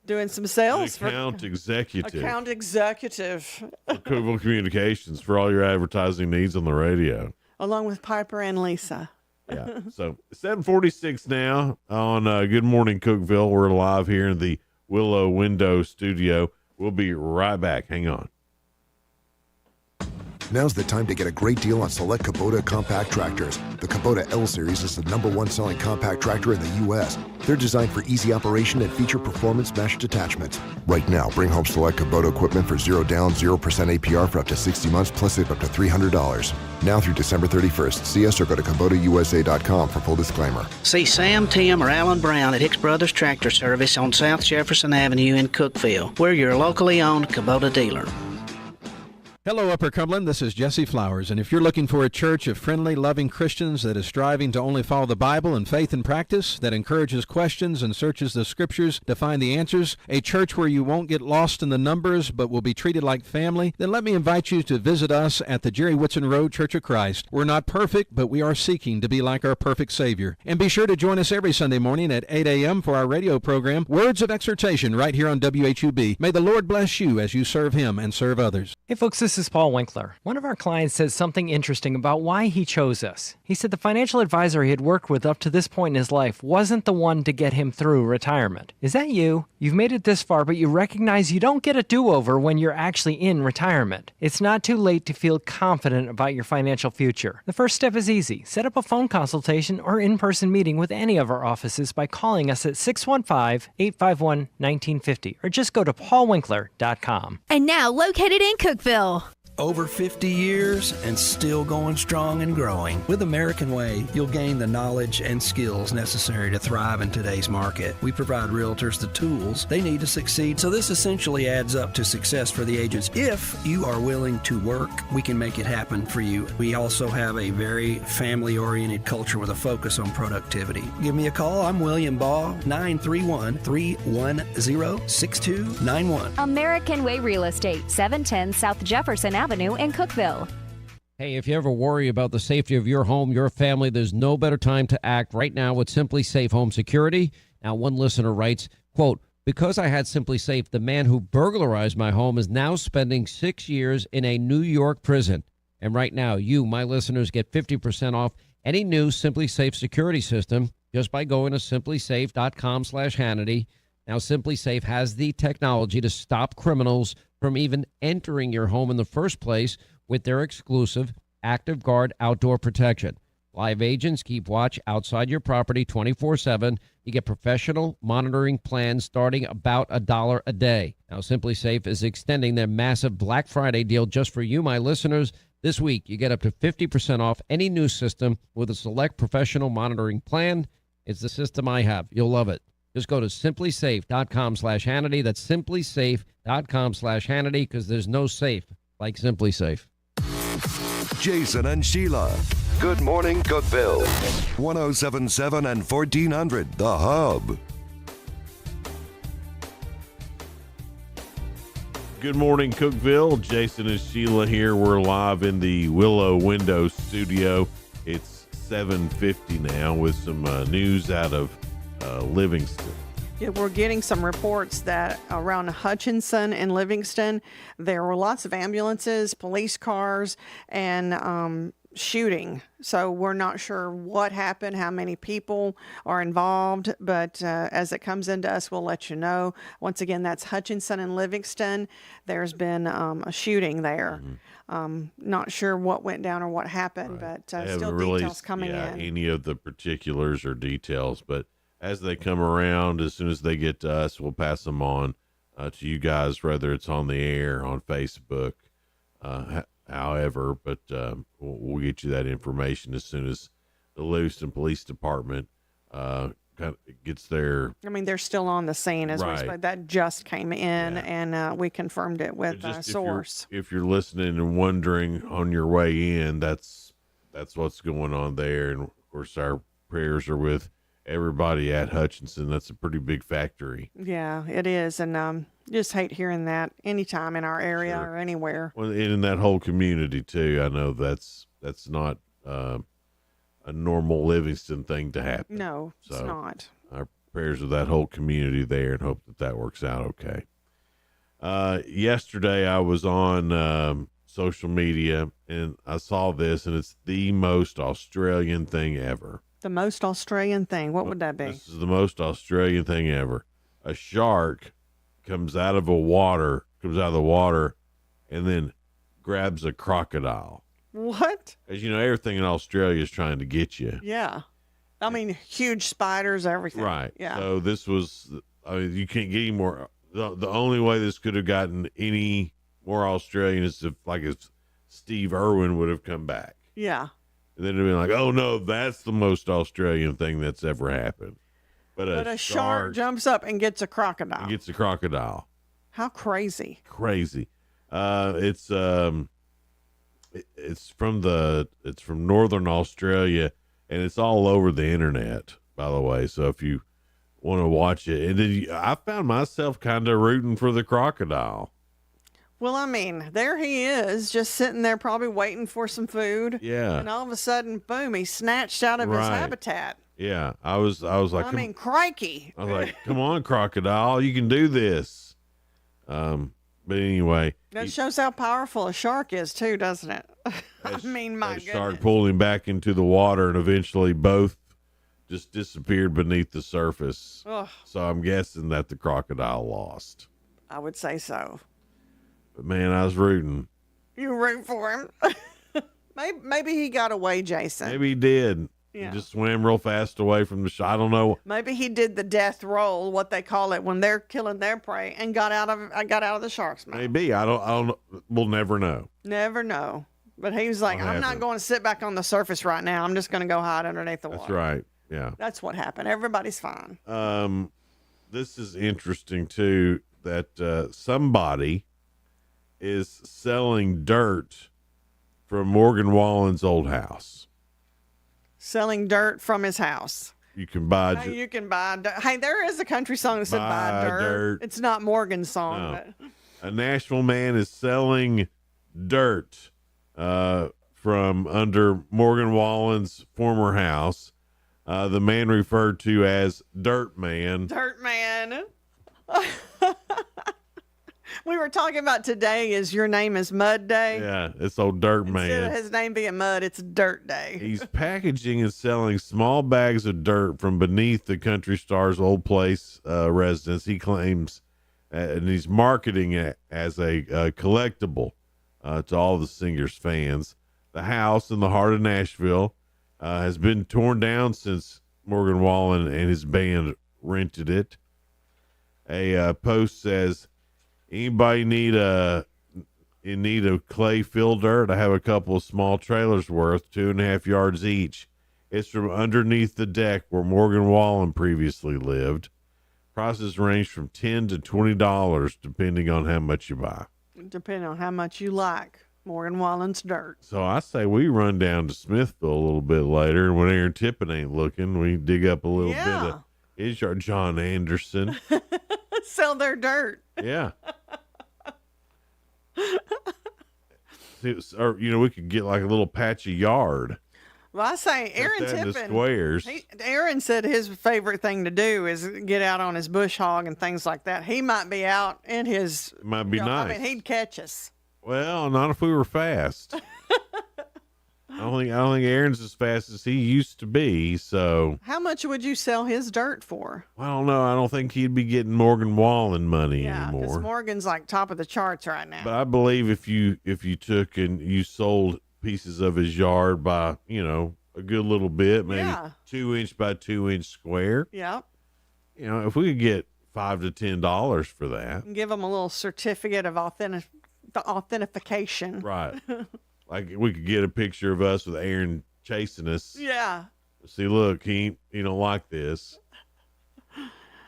doing some sales Account executive. account executive, for Cookeville Communications for all your advertising needs on the radio. along with Piper and Lisa. Yeah. So 7:46 now on Good Morning Cookeville. We're live here in the Willow Window studio. We'll be right back. Hang on. Now's the time to get a great deal on select Kubota compact tractors. The Kubota L Series is the #1 selling compact tractor in the U.S. They're designed for easy operation and feature performance matched attachments. Right now, bring home select Kubota equipment for 0 down, 0% APR for up to 60 months, plus save up to $300. Now through December 31st. See us or go to KubotaUSA.com for full disclaimer. See Sam, Tim, or Alan Brown at Hicks Brothers Tractor Service on South Jefferson Avenue in Cookeville. We're your locally owned Kubota dealer. Hello, Upper Cumberland. This is Jesse Flowers, and if you're looking for a church of friendly, loving Christians that is striving to only follow the Bible in faith and practice, that encourages questions and searches the Scriptures to find the answers, a church where you won't get lost in the numbers but will be treated like family, then let me invite you to visit us at the Jerry Whitson Road Church of Christ. We're not perfect, but we are seeking to be like our perfect Savior. And be sure to join us every Sunday morning at 8 a.m. for our radio program, Words of Exhortation, right here on WHUB. May the Lord bless you as you serve Him and serve others. Hey folks, this is Paul Winkler. One of our clients said something interesting about why he chose us. He said the financial advisor he had worked with up to this point in his life wasn't the one to get him through retirement. Is that you? You've made it this far, but you recognize you don't get a do-over when you're actually in retirement. It's not too late to feel confident about your financial future. The first step is easy. Set up a phone consultation or in-person meeting with any of our offices by calling us at 615-851-1950 or just go to paulwinkler.com. And now located in Cookeville. Over 50 years and still going strong and growing. With American Way, you'll gain the knowledge and skills necessary to thrive in today's market. We provide realtors the tools they need to succeed, so this essentially adds up to success for the agents. If you are willing to work, we can make it happen for you. We also have a very family-oriented culture with a focus on productivity. Give me a call. I'm William Baugh, 931-310-6291. American Way Real Estate, 710 South Jefferson Avenue in Cookeville. Hey, if you ever worry about the safety of your home, your family, there's no better time to act right now with Simply Safe Home Security. Now, one listener writes, quote, because I had Simply Safe, the man who burglarized my home is now spending 6 years in a New York prison. And right now, you, my listeners, get 50% off any new Simply Safe security system just by going to simplysafe.com/Hannity. Now, Simply Safe has the technology to stop criminals from even entering your home in the first place with their exclusive Active Guard outdoor protection. Live agents keep watch outside your property 24/7. You get professional monitoring plans starting about $1 a day. Now, Simply Safe is extending their massive Black Friday deal just for you, my listeners. This week, you get up to 50% off any new system with a select professional monitoring plan. It's the system I have. You'll love it. Just go to simplysafe.com/Hannity. That's simplysafe.com/Hannity, because there's no safe like Simply Safe. Jason and Sheila. Good morning, Cookeville. 107.7 and 1400, The Hub. Good morning, Cookeville. Jason and Sheila here. We're live in the Willow Window studio. It's 7:50 now with some news out of Livingston. Yeah, we're getting some reports that around Hutchinson and Livingston, there were lots of ambulances, police cars, and shooting. So we're not sure what happened, how many people are involved, but as it comes into us, we'll let you know. Once again, that's Hutchinson and Livingston. There's been a shooting there. Not sure what went down or what happened, but still details coming in. Any of the particulars or details, but as they come around, as soon as they get to us, we'll pass them on to you guys, whether it's on the air, on Facebook, however, but we'll get you that information as soon as the Lewiston Police Department kind of gets there. I mean, they're still on the scene as we spoke. That just came in, and we confirmed it with a source. If you're listening and wondering on your way in, that's what's going on there. And, of course, our prayers are with everybody at Hutchinson. That's a pretty big factory. Yeah, it is. And just hate hearing that anytime in our area or anywhere. Well, and in that whole community too. I know that's not a normal Livingston thing to happen. No, it's not. Our prayers with that whole community there, and hope that works out okay. Yesterday I was on social media and I saw this, and it's the most Australian thing ever. The most Australian thing. What would that be? This is the most Australian thing ever. A shark comes out of the water, and then grabs a crocodile. What? As you know, everything in Australia is trying to get you. Yeah. I mean, huge spiders, everything. Right. Yeah. So this was, I mean, you can't get any more. The only way this could have gotten any more Australian is if Steve Irwin would have come back. Yeah. And then it'd be like, oh no, that's the most Australian thing that's ever happened. But a shark jumps up and gets a crocodile. How crazy. Crazy. It's from Northern Australia, and it's all over the internet, by the way. So if you want to watch it, and then I found myself kind of rooting for the crocodile. Well, I mean, there he is, just sitting there probably waiting for some food. Yeah. And all of a sudden, boom, he's snatched out of his habitat. Yeah. I was like, crikey. I was like, come on, crocodile, you can do this. But anyway. That shows how powerful a shark is too, doesn't it? I mean, my goodness. Shark pulled him back into the water, and eventually both just disappeared beneath the surface. Ugh. So I'm guessing that the crocodile lost. I would say so. But man, I was rooting. You root for him. Maybe he got away, Jason. Maybe he did. Yeah. He just swam real fast away from the I don't know. Maybe he did the death roll, what they call it when they're killing their prey, and got out of the shark's mouth. Maybe I don't know. We'll never know. Never know. But he was like, I'm not going to sit back on the surface right now. I'm just going to go hide underneath the water. That's right. Yeah. That's what happened. Everybody's fine. This is interesting too. That somebody is selling dirt from Morgan Wallen's old house. Selling dirt from his house. You can buy. Hey, you can buy dirt. Hey, there is a country song that said buy dirt. It's not Morgan's song. No. But... A Nashville man is selling dirt from under Morgan Wallen's former house. The man referred to as Dirt Man. Dirt Man. We were talking about today is Your Name is Mud Day. Yeah, it's old Dirt Man. Instead of his name being Mud, it's Dirt Day. He's packaging and selling small bags of dirt from beneath the country star's old place residence. He claims, and he's marketing it as a collectible to all the singer's fans. The house in the heart of Nashville has been torn down since Morgan Wallen and his band rented it. A post says, anybody in need of clay fill dirt? I have a couple of small trailers worth 2.5 yards each. It's from underneath the deck where Morgan Wallen previously lived. Prices range from $10 to $20 depending on how much you buy. Depending on how much you like Morgan Wallen's dirt. So I say we run down to Smithville a little bit later, and when Aaron Tippin ain't looking, we dig up a little bit of is our John Anderson. Sell their dirt. Yeah. Or, we could get like a little patch of yard. Well, I say Aaron Tippin. Squares. Aaron said his favorite thing to do is get out on his bush hog and things like that. He might be out in his. It might be nice. I mean, he'd catch us. Well, not if we were fast. I don't think Aaron's as fast as he used to be. So how much would you sell his dirt for? I don't know. I don't think he'd be getting Morgan Wallen money anymore. Because Morgan's like top of the charts right now. But I believe if you took and you sold pieces of his yard by a good little bit, maybe 2-inch by 2-inch square. Yeah. If we could get $5 to $10 for that, and give him a little certificate of authentication. Right. Like we could get a picture of us with Aaron chasing us. Yeah. See, look, he don't like this.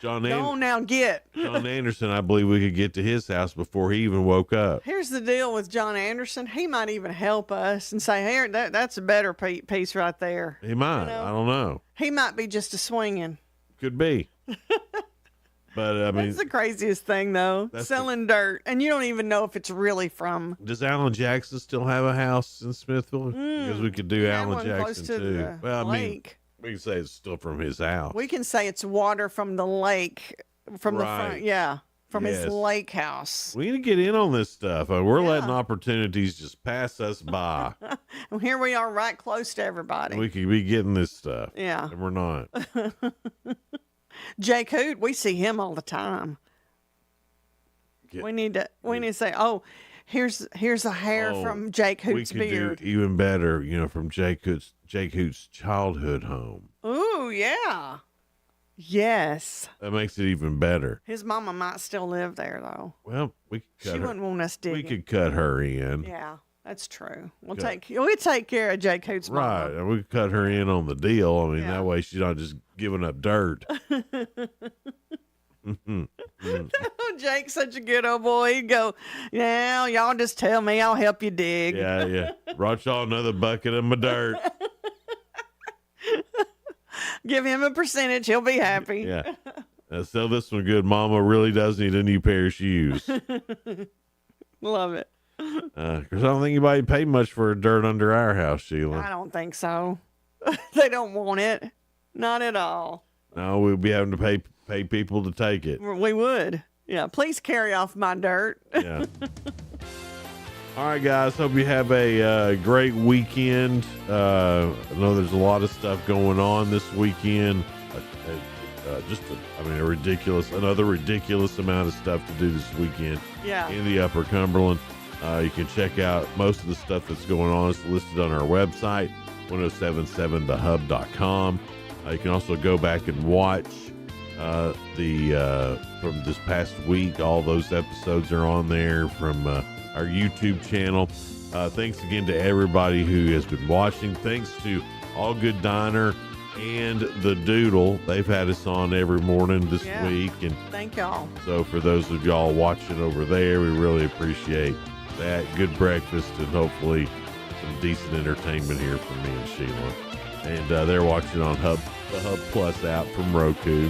John Anderson, I believe we could get to his house before he even woke up. Here's the deal with John Anderson. He might even help us and say, hey, that's a better piece right there. He might. I don't know. He might be just a swinging. Could be. But I mean, that's the craziest thing, though. Selling dirt, and you don't even know if it's really from. Does Alan Jackson still have a house in Smithville? Because we could do Alan Jackson too. Well, I mean, we can say it's still from his house. We can say it's water from the lake, from the front. Yeah, from his lake house. We need to get in on this stuff. We're letting opportunities just pass us by. And here we are, right close to everybody. We could be getting this stuff. Yeah, and we're not. Jake Hoot, we see him all the time. We need to say, oh, here's a hair from Jake Hoot's beard. We could do even better, from Jake Hoot's childhood home. Ooh, yeah. Yes. That makes it even better. His mama might still live there, though. Well, we could cut she her. wouldn't want us digging. We could cut her in. Yeah, that's true. We take care of Jake Hoot's mama. Right, and we could cut her in on the deal. I mean, that way she's not just giving up dirt. Jake's such a good old boy. He'd go, yeah, y'all just tell me. I'll help you dig. Yeah. Brought y'all another bucket of my dirt. Give him a percentage. He'll be happy. Yeah. Sell this one good. Mama really does need a new pair of shoes. Love it. Because I don't think anybody paid much for dirt under our house, Sheila. I don't think so. They don't want it. Not at all. No, we'd be having to pay people to take it. We would. Yeah, please carry off my dirt. Yeah. All right, guys. Hope you have a great weekend. I know there's a lot of stuff going on this weekend. Another ridiculous amount of stuff to do this weekend. Yeah. In the Upper Cumberland. You can check out most of the stuff that's going on. It's listed on our website, 1077thehub.com. You can also go back and watch from this past week. All those episodes are on there from our YouTube channel. Thanks again to everybody who has been watching. Thanks to All Good Diner and The Doodle. They've had us on every morning this week. And thank y'all. So for those of y'all watching over there, we really appreciate that. Good breakfast and hopefully some decent entertainment here from me and Sheila. And they're watching on the Hub Plus app from Roku.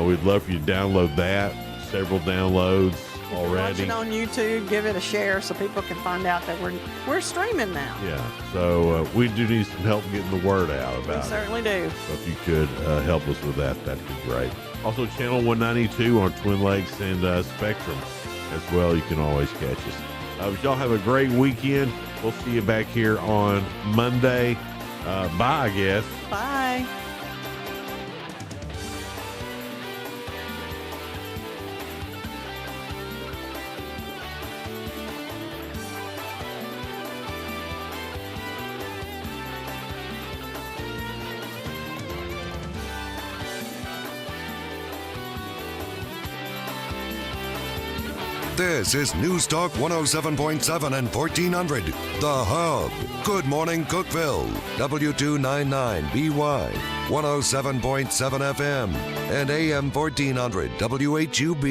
We'd love for you to download that. Several downloads already. Watch it on YouTube. Give it a share so people can find out that we're streaming now. Yeah. So we do need some help getting the word out about it. We certainly do. So if you could help us with that, that'd be great. Also, Channel 192 on Twin Lakes and Spectrum as well. You can always catch us. But y'all have a great weekend. We'll see you back here on Monday. Bye, I guess. Bye. This is News Talk 107.7 and 1400. The Hub. Good morning, Cookeville. W299BY. 107.7 FM. And AM 1400 WHUB.